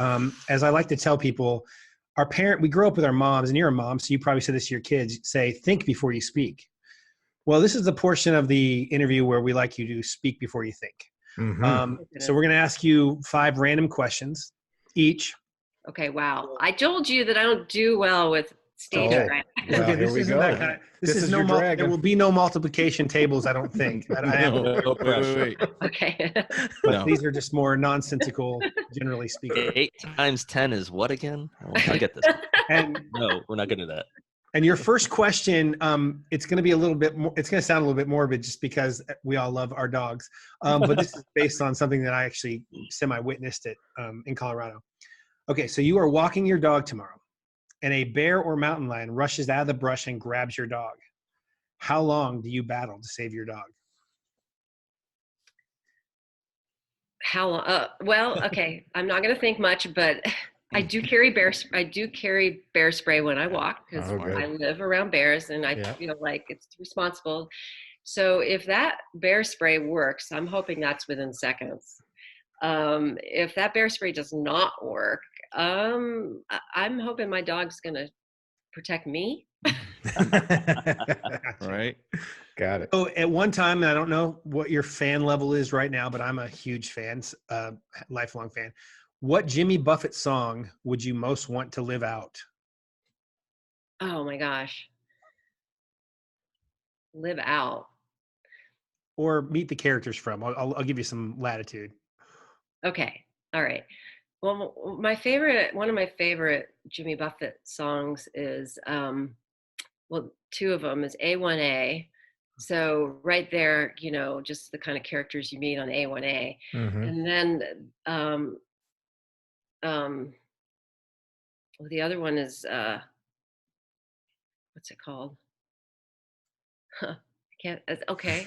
as I like to tell people, we grew up with our moms, and you're a mom, so you probably said this to your kids, say, think before you speak. Well, this is the portion of the interview where we like you to speak before you think. Mhm. So we're going to ask you 5 random questions each. Okay, wow. I told you that I don't do well with stage Oh. fright. Well, Okay, here we isn't go. that kind of, This is your there dragon. will be no multiplication tables, I don't think. No pressure. Wait. Okay. But No. these are just more nonsensical, generally speaking. 8 times 10 is what again? I get this. And No, we're not going to do that. And your first question, it's going to be a little bit more, it's going to sound a little bit morbid just because we all love our dogs. But this is based on something that I actually semi-witnessed it in Colorado. Okay, so you are walking your dog tomorrow and a bear or mountain lion rushes out of the brush and grabs your dog. How long do you battle to save your dog? How long? Well, okay. I'm not going to think much, but I do carry bear spray when I walk because Oh, good. I live around bears and I Yeah. feel like it's responsible. So if that bear spray works, I'm hoping that's within seconds. If that bear spray does not work, I'm hoping my dog's going to protect me. Right. Got it. So at one time, and I don't know what your fan level is right now, but I'm a huge fan, lifelong fan. What Jimmy Buffett song would you most want to live out? Oh my gosh. Live out. Or meet the characters from? I'll give you some latitude. Okay. All right. Well, one of my favorite Jimmy Buffett songs is, well, 2 of them is A1A. So right there, just the kind of characters you meet on A1A. Mhm. And then, well, the other one is, what's it called? Huh. Okay.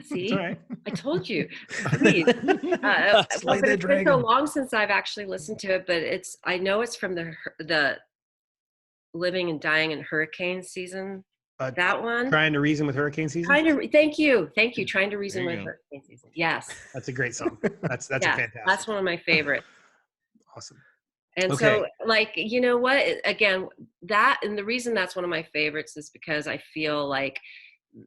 See, It's all right. I told you. Please. Slay But the it's been so dragon. long since I've actually listened to it, but I know it's from the Living and Dying in Hurricane season. That one. Trying to Reason with Hurricane Season? Thank you. Trying to Reason There you with go. Hurricane Season. Yes. That's a great song. That's a Yeah, fantastic. that's one of my favorites. Awesome. And Okay. so, like, you know what? Again, and the reason that's one of my favorites is because I feel like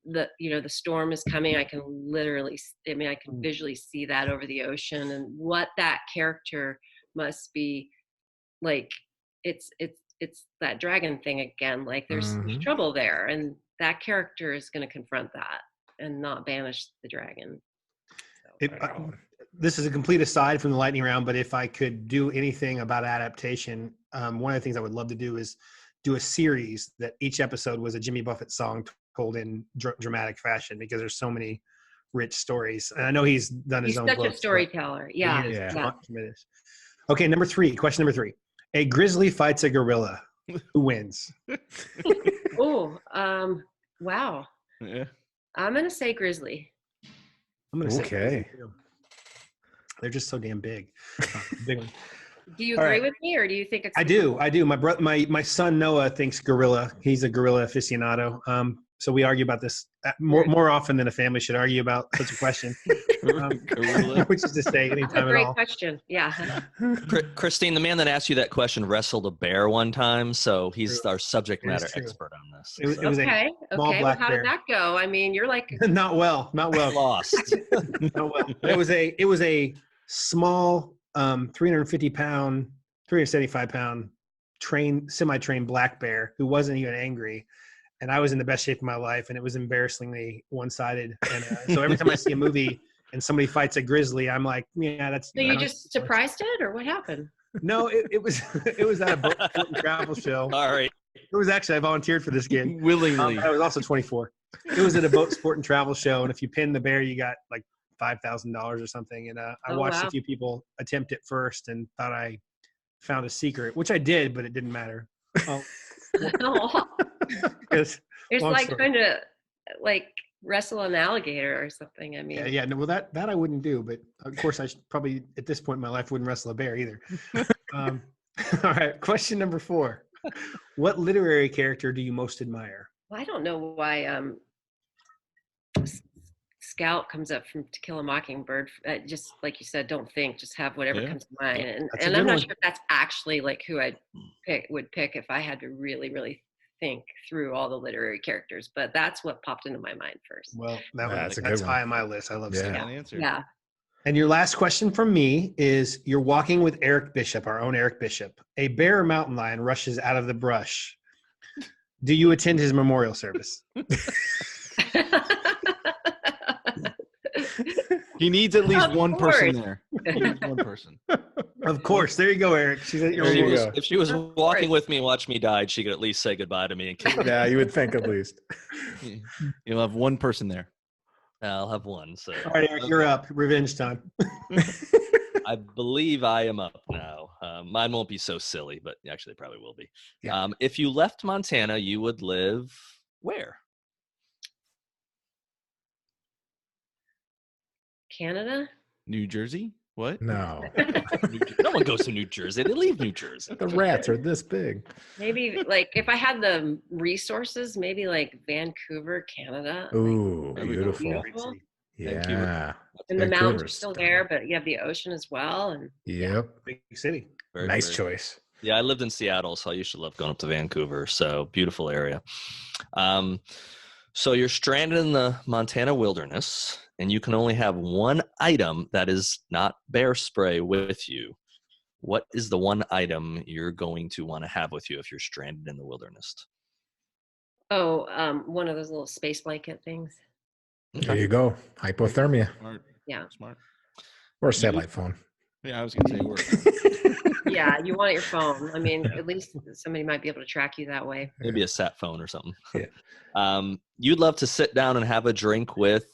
the storm is coming. I can I can visually see that over the ocean and what that character must be like. It's that dragon thing again. Like there's Mhm. trouble there, and that character is going to confront that and not banish the dragon. So, This is a complete aside from the lightning round, but if I could do anything about adaptation, one of the things I would love to do is do a series that each episode was a Jimmy Buffett song told in dramatic fashion, because there's so many rich stories. And I know he's done his he's own such a books, but storyteller. Yeah. he is Yeah. tremendous. Okay, question number 3. A grizzly fights a gorilla. Who wins? Oh, wow. Yeah. I'm going to say Grizzly. I'm going to say Okay. grizzly, too. They're just so damn big. Big one. Do you All agree right. with me, or do you think it's? I do. My son Noah thinks gorilla. He's a gorilla aficionado. So we argue about this more often than a family should argue about such a question. Gorilla. Which is to say, That's a anytime at great all. question. Yeah. Christine, the man that asked you that question wrestled a bear one time, so he's our subject It is matter true. expert on this. It was Okay. small Well, black how bear. did that go? I mean, you're like, not well. Lost. Not well. It was a small 375 pound semi-trained black bear who wasn't even angry. And I was in the best shape of my life, and it was embarrassingly one-sided. And so every time I see a movie and somebody fights a grizzly, I'm like, yeah, that's. So you just surprised it, or what happened? No, it was it was at a boat sport and travel show. All right. It was actually, I volunteered for this gig. Willingly. I was also 24. It was at a boat sport and travel show, and if you pinned the bear, you got like $5,000 or something. And I watched a few people attempt it first and thought I found a secret, which I did, but it didn't matter. Oh. It's like trying to like wrestle an alligator or something. I mean, yeah. No, well, that I wouldn't do, but of course I should probably at this point in my life wouldn't wrestle a bear either. All right, question number 4. What literary character do you most admire? Well, I don't know why Scout comes up from To Kill a Mockingbird. Just like you said, don't think, just have whatever comes to mind. And I'm not sure if that's actually like who I would pick if I had to really, really think through all the literary characters. But that's what popped into my mind first. Well, that's high on my list. I love Scout. Yeah. And your last question from me is, you're walking with Eric Bishop, our own Eric Bishop. A bear or mountain lion rushes out of the brush. Do you attend his memorial service? He needs at least one person there. He needs one person. Of course. There you go, Eric. She's at your memorial. If she was walking with me and watched me die, she could at least say goodbye to me. Yeah, you would think at least. You'll have one person there. I'll have one. So. All right, Eric, you're up. Revenge time. I believe I am up now. Mine won't be so silly, but actually it probably will be. Yeah. If you left Montana, you would live where? Canada? New Jersey? What? No. No one goes to New Jersey. They leave New Jersey. The rats are this big. Maybe like if I had the resources, maybe like Vancouver, Canada. Ooh, like, beautiful. Yeah. And the mountains are still there, but you have the ocean as well. And yep. Big city. Nice choice. Yeah, I lived in Seattle, so I used to love going up to Vancouver. So beautiful area. So you're stranded in the Montana wilderness, and you can only have one item that is not bear spray with you. What is the one item you're going to want to have with you if you're stranded in the wilderness? Oh, one of those little space blanket things. There you go. Hypothermia. Smart. Yeah. Smart. Or a satellite phone. Yeah, I was going to say Yeah, you want your phone. I mean, at least somebody might be able to track you that way. Maybe a sat phone or something. Yeah. You'd love to sit down and have a drink with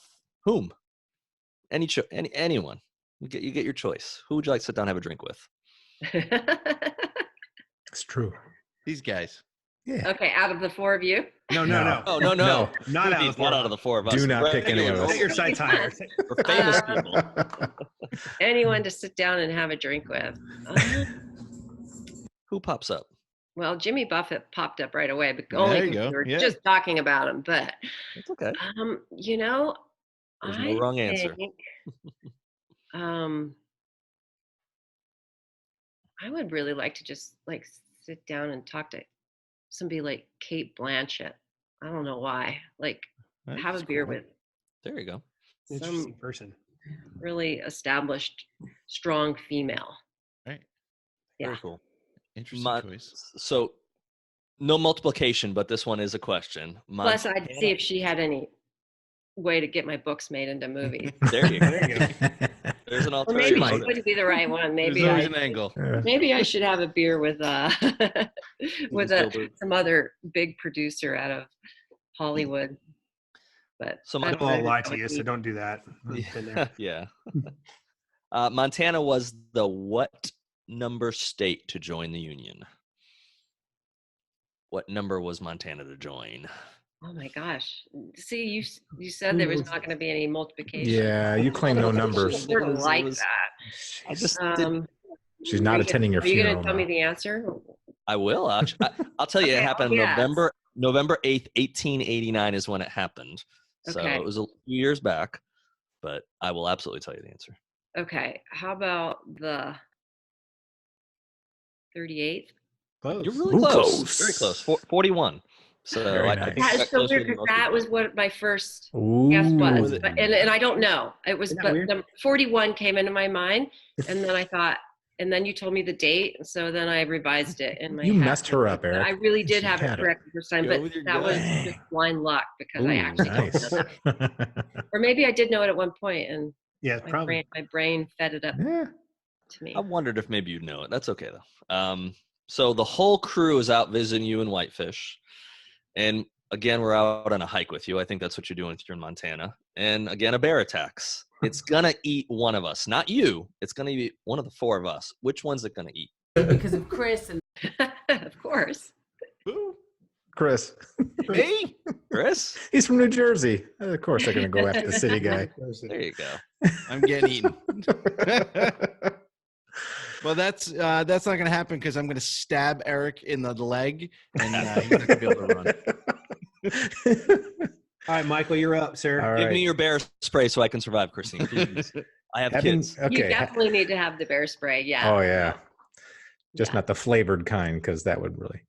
whom? Anyone. You get your choice. Who would you like to sit down and have a drink with? It's true. These guys. Yeah. Okay, out of the 4 of you? No. Oh, no. Not out of the 4 of us. Do not pick any of us. Set your sights higher. We're famous people. Anyone to sit down and have a drink with. Who pops up? Well, Jimmy Buffett popped up right away, but only There you because go. we were Yeah. just talking about him. But It's okay. you know, There's no wrong answer. think, I would really like to just like sit down and talk to somebody like Kate Blanchett. I don't know why. Like have a beer with There you go. Interesting person. really established, strong female. Right. Yeah. Very cool. Interesting choice. So, no multiplication, but this one is a question. Plus, I'd see if she had any way to get my books made into movies. There you go. There you go. There's an Or alternative. maybe she wouldn't be the right one. Maybe There's always an angle. maybe I should have a beer with with Gilbert. some other big producer out of Hollywood. But So I I'll don't know. lie to you, so don't do that. I've been there. Yeah. Montana was the what number state to join the Union? What number was Montana to join? Oh my gosh! See, you said there was not going to be any multiplication. Yeah, you claim no numbers. Sort of like that. I just She's not attending your Are you funeral. going to tell me now. the answer? I will. I'll tell you. It Okay, happened yes. November 8th, 1889 is when it happened. So Okay. it was a few years back, but I will absolutely tell you the answer. Okay. How about the 38th? Close. You're really Ooh, close. close. Very close. 41. So Very I nice. think That you is got so closer weird than because most that people. was what my first Ooh. guess was. Was it? But, and I don't know. It was, Isn't that but weird? the 41 came into my mind, and then I thought, and then you told me the date, and so then I revised it in my You head. messed her up, But Eric. I really did She have it had it. correct the first time, Go but with your that gut. was Dang. just blind luck because I Ooh, actually don't know nice. that. Or maybe I did know it at one point, and Yeah, probably. My brain fed it up Yeah. to me. I wondered if maybe you'd know it. That's okay though. So the whole crew is out visiting you in Whitefish, and again we're out on a hike with you. I think that's what you're doing if you're in Montana. And again, a bear attacks. It's gonna eat one of us, not you. It's gonna eat one of the four of us. Which one's it gonna eat? Because of Chris and Of course. Who? Chris. Me? Chris? He's from New Jersey. Of course they're going to go after the city guy. There you go. I'm getting eaten. Well, that's not going to happen because I'm going to stab Eric in the leg, and he's not going to be able to run. All right, Michael, you're up, sir. All Give right. me your bear spray so I can survive, Christine. Please. I have kids. You Okay. definitely need to have the bear spray. Yeah. Oh, yeah. Just Yeah. not the flavored kind, because that would really.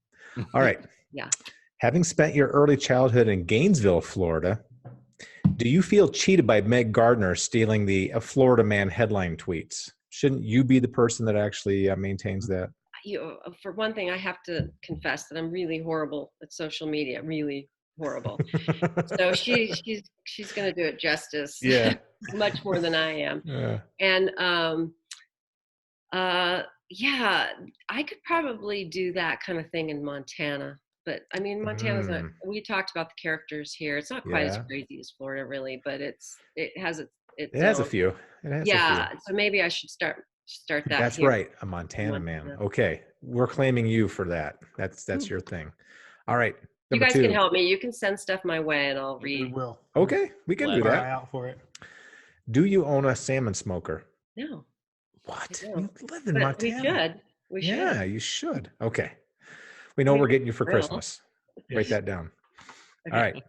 All right. Yeah. Having spent your early childhood in Gainesville, Florida, do you feel cheated by Meg Gardner stealing the Florida Man headline tweets? Shouldn't you be the person that actually maintains that? For one thing, I have to confess that I'm really horrible at social media. Really horrible. So she's going to do it justice. Yeah. Much more than I am. Yeah. And yeah, I could probably do that kind of thing in Montana. But I mean, Montana's not, we talked about the characters here. It's not quite as Yeah. crazy as Florida, really, but it has It has a few. It has Yeah. a few. So maybe I should start that. That's here. right. A Montana man. Montana. Okay. We're claiming you for that. That's your thing. All right. You Number guys two. can help me. You can send stuff my way and I'll We read. will. Okay. We can do Keep our eye that. out for it. Do you own a salmon smoker? No. What? I You don't. live in But Montana. we should. Yeah, you should. Okay. We know we're getting you for Well. Christmas. Write that down. Okay. All right.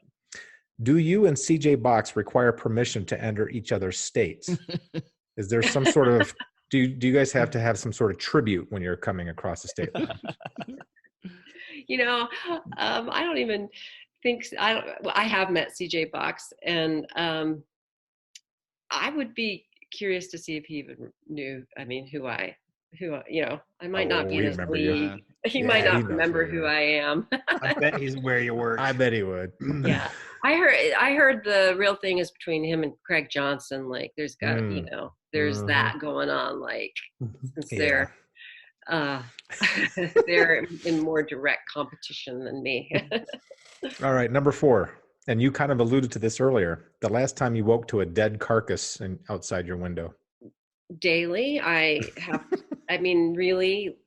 Do you and CJ Box require permission to enter each other's states? Is there some sort of do you guys have to have some sort of tribute when you're coming across the state line? You know, I don't even think I have met CJ Box, and I would be curious to see if he even knew. I mean, who I might not be in his remember you. league. He Yeah, might he not knows remember who you who are. I am. I bet he's where you work. I bet he would. Yeah, I heard the real thing is between him and Craig Johnson. Like, there's got there's Mhm. that going on. Like, since Yeah. they're in more direct competition than me. All right, number 4. And you kind of alluded to this earlier. The last time you woke to a dead carcass outside your window. Daily, I mean, really,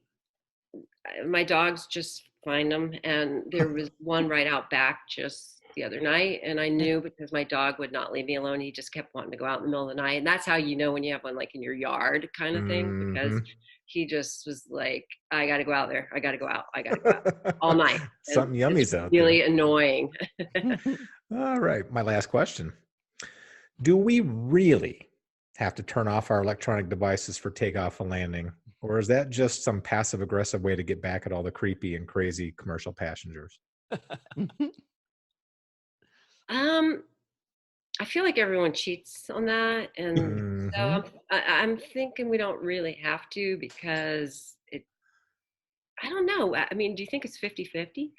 my dogs just find them, and there was one right out back just the other night, and I knew because my dog would not leave me alone. He just kept wanting to go out in the middle of the night, and that's how you know when you have one like in your yard kind of thing, because he just was like, I got to go out there. I got to go out. I got to go out all night. Something yummy's out Really there. annoying. All right, my last question. Do we really have to turn off our electronic devices for takeoff and landing? Or is that just some passive aggressive way to get back at all the creepy and crazy commercial passengers? I feel like everyone cheats on that, and Mhm. so I'm thinking we don't really have to, because I don't know. I mean, do you think it's 50-50?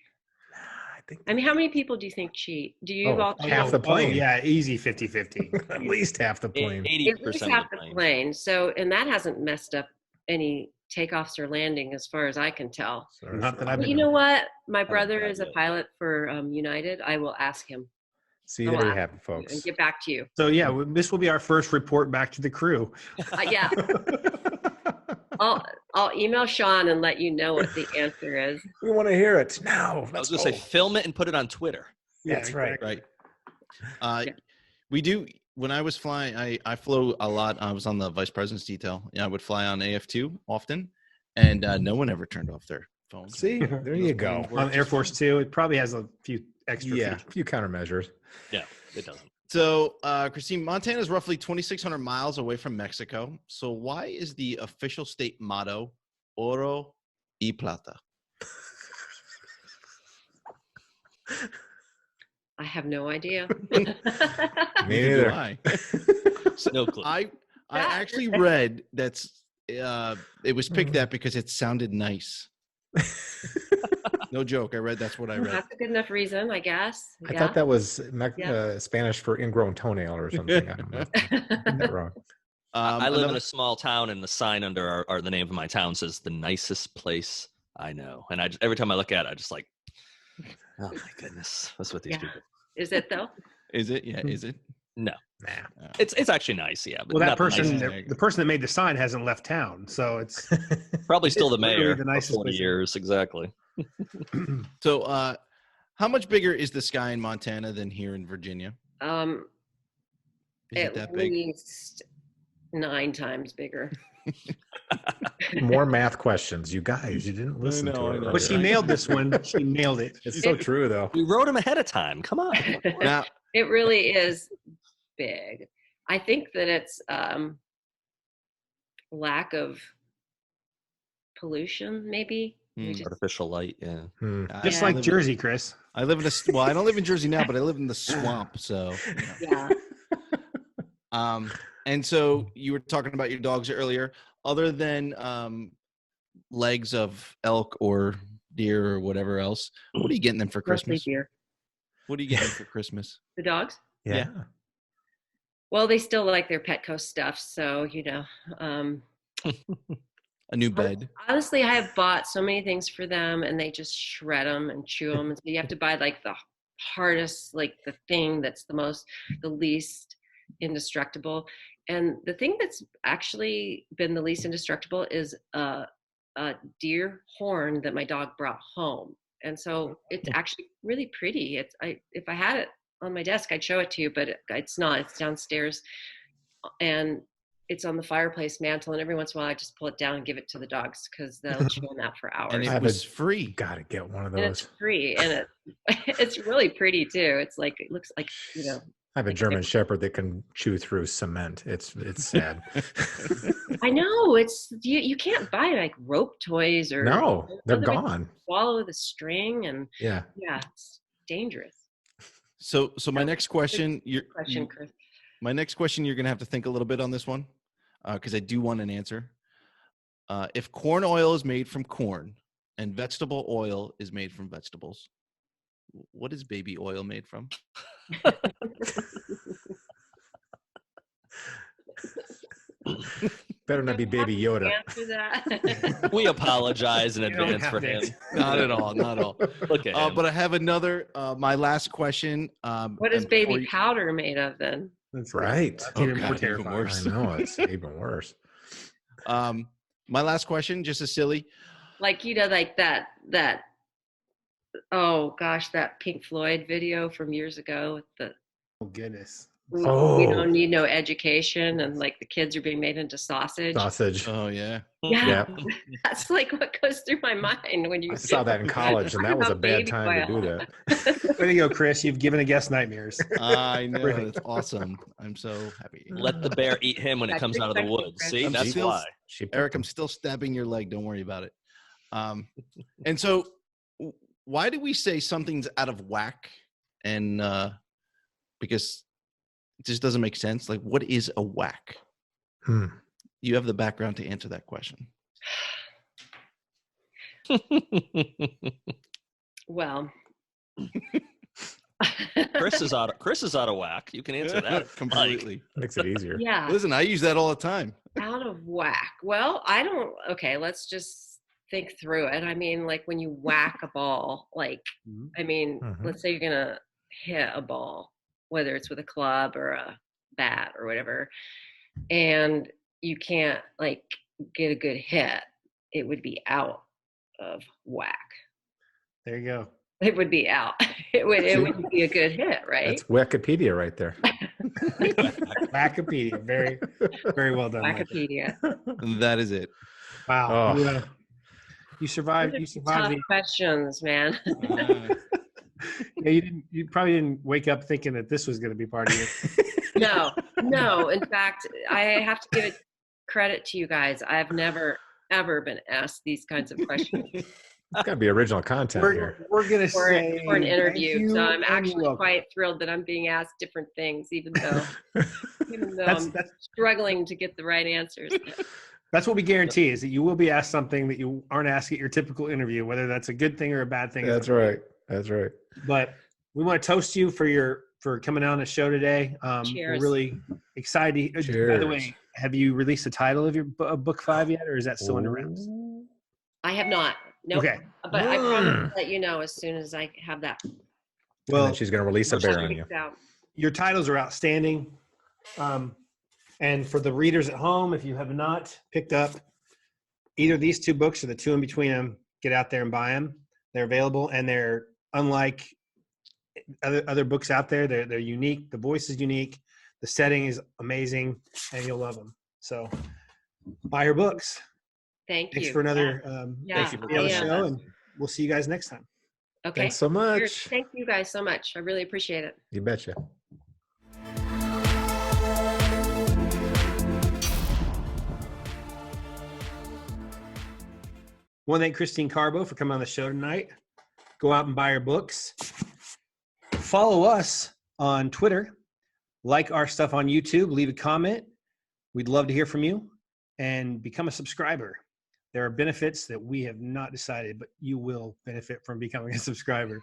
I mean, how many people do you think cheat? Do you all cheat? half the plane. Yeah, easy 50-50. At least half the plane. 80% At least of half the the plane. plane. So, and that hasn't messed up any takeoffs or landing as far as I can tell. Not that I've Well, been- you know what? My haven't brother tried is a yet. pilot for United. I will ask him See, Oh, there you wow. have it, folks. and get back to you. So yeah, this will be our first report back to the crew. Yeah, I'll email Sean and let you know what the answer is. We want to hear it now. I was going to say, film it and put it on Twitter. That's right. Right. Yeah. We do. When I was flying, I flew a lot. I was on the vice president's detail. Yeah, I would fly on AF2 often, and no one ever turned off their phones. See, there you go. On Air Force 2, it probably has a few extra Yeah, features. a few countermeasures. Yeah, it doesn't. So, Christine, Montana is roughly 2,600 miles away from Mexico. So, why is the official state motto Oro y Plata? I have no idea. Me Neither do neither. I. So No clue. I actually read that's it was picked that because it sounded nice. No joke. I read that's what I read. That's a good enough reason, I guess. I thought that was Spanish for ingrown toenail or something. I don't know. I'm that wrong. I live in a small town, and the sign under the name of my town says "the nicest place I know." And every time I look at it, I just like, oh my goodness, what's with these people? Is it though? Is it? Yeah. Is it? No. Nah. It's actually nice, yeah. But Well, that not the person, nicest. the person that made the sign hasn't left town, so it's Probably still the it's literally mayor the for nicest 40 place. years, exactly. So, how much bigger is the sky in Montana than here in Virginia? Is it that At big? least 9 times bigger. More math questions. You guys, you didn't listen know, to I it. know. But she nailed this one. She nailed it. It's so true, though. We wrote him ahead of time. Come on. Now, It really is big. I think that it's lack of pollution, maybe. We just- Artificial light, yeah. Just Yeah. like Jersey, Chris. I live in well, I don't live in Jersey now, but I live in the swamp. So, yeah. And so you were talking about your dogs earlier. Other than legs of elk or deer or whatever else, what are you getting them for Mostly Christmas? deer. What are you getting them for Christmas? The dogs? Yeah. Well, they still like their Petco stuff, so A new bed. honestly, I have bought so many things for them, and they just shred them and chew them. And so you have to buy like the hardest, like the thing that's the least indestructible. And the thing that's actually been the least indestructible is a deer horn that my dog brought home. And so it's actually really pretty. If I had it on my desk, I'd show it to you, but it's not. It's downstairs, and it's on the fireplace mantle. And every once in a while, I just pull it down and give it to the dogs because they'll chew on that for hours. And I it was free. Got to get one of And it's those. free, and it's really pretty too. It's like it looks like I have a German Shepherd that can chew through cement. It's sad. I know it's you can't buy like rope toys or No, they're other- gone. Swallow the string and Yeah. it's dangerous. So my next question, Chris. my next question, you're gonna have to think a little bit on this one, because I do want an answer. If corn oil is made from corn and vegetable oil is made from vegetables, what is baby oil made from? Better not be Baby Yoda. Answer that. We apologize in You don't advance have for to him. answer. Not at all. Not at all. Look at him. But I have another. My last question. What is and before baby you- powder made of then? That's Right. That's Oh, even God, more even terrifying. worse. I know, it's even worse. My last question, just as silly. Like like that. Oh gosh, that Pink Floyd video from years ago with the Oh goodness. we Oh. don't need no education and like the kids are being made into sausage. Sausage. Oh yeah. Yeah, Yeah. that's like what goes through my mind when you I saw that in college, and that was a about bad baby time to do oil. that. Way to go, Chris. You've given a guest nightmares. I know. Great. That's awesome. I'm so happy. Let the bear eat him when it comes out of the woods. See, I'm that's still- why. She picked Eric, them. I'm still stabbing your leg. Don't worry about it. And so, why do we say something's out of whack? And because it just doesn't make sense. Like, what is a whack? Hmm. You have the background to answer that question. Well, Chris is out of whack. You can answer that Completely. Makes it easier. yeah, Listen, I use that all the time. out of whack. Well, I don't. Okay, let's just think through it. I mean, like when you whack a ball, like Mhm. I mean, Mhm. let's say you're gonna hit a ball, whether it's with a club or a bat or whatever, and you can't like get a good hit, it would be out of whack. There you go. It would be out. It wouldn't be a good hit, right? That's Wikipedia right there. Wikipedia. Very, very well done. Mike. Wikipedia. That is it. Wow. Oh. You survived. You survived. Tough questions, man. Yeah, you probably didn't wake up thinking that this was going to be part of it. No. In fact, I have to give credit to you guys. I've never ever been asked these kinds of questions It's got to be original content here. We're going to for say an thank interview. you So I'm and actually welcome. quite thrilled that I'm being asked different things, even though That's- I'm struggling to get the right answers. That's what we guarantee, is that you will be asked something that you aren't asked at your typical interview, whether that's a good thing or a bad thing. That's right. That's right. But we want to toast you for coming on the show today. We're really excited. By the way, have you released the title of your book 5 yet, or is that still under wraps? I have not. Nope. Okay. But I promise to let you know as soon as I have that. Well, and then she's going to release a bear on you. Your titles are outstanding. And for the readers at home, if you have not picked up either of these 2 books or the 2 in between them, get out there and buy them. They're available, and they're unlike other books out there. They're unique. The voice is unique. The setting is amazing, and you'll love them. So buy her books. Thanks for another thank you for being on the show, and we'll see you guys next time. Okay. Thanks so much. Thank you guys so much. I really appreciate it. You betcha. I want to thank Christine Carbo for coming on the show tonight. Go out and buy her books. Follow us on Twitter. Like our stuff on YouTube. Leave a comment. We'd love to hear from you. And become a subscriber. There are benefits that we have not decided, but you will benefit from becoming a subscriber.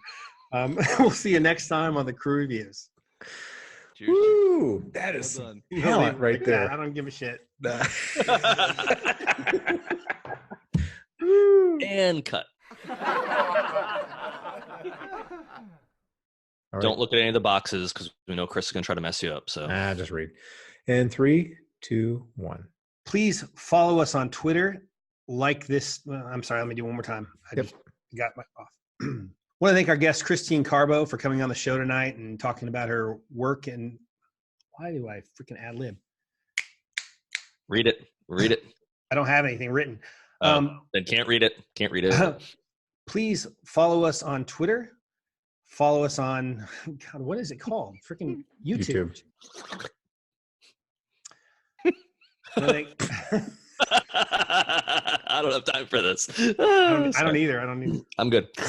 We'll see you next time on the Crew Reviews. Cheers. Woo! That is talent right there. I don't give a shit. And cut. Don't look at any of the boxes because we know Chris is going to try to mess you up. So just read. And 3, 2, 1. Please follow us on Twitter. Like this. I'm sorry. Let me do it one more time. I just got my off. I want to thank our guest, Christine Carbo, for coming on the show tonight and talking about her work. And why do I freaking ad lib? Read it. I don't have anything written. Then can't read it. Please follow us on Twitter. Follow us on, God, what is it called? Freaking YouTube. I don't have time for this. I don't either. I'm good. I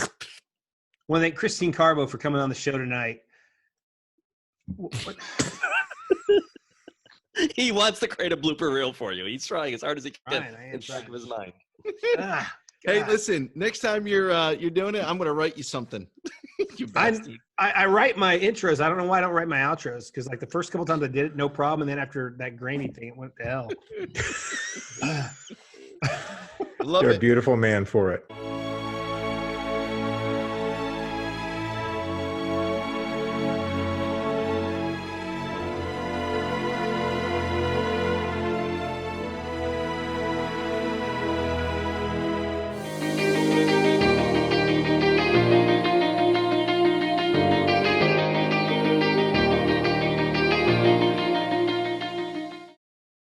want to thank Christine Carbo for coming on the show tonight. He wants to create a blooper reel for you. He's trying as hard as he can in the back of his mind. Hey, listen, next time you're doing it, I'm going to write you something. You bastard. I write my intros. I don't know why I don't write my outros, because like the first couple times I did it, no problem. And then after that grainy thing, it went to hell. You're a beautiful man for it.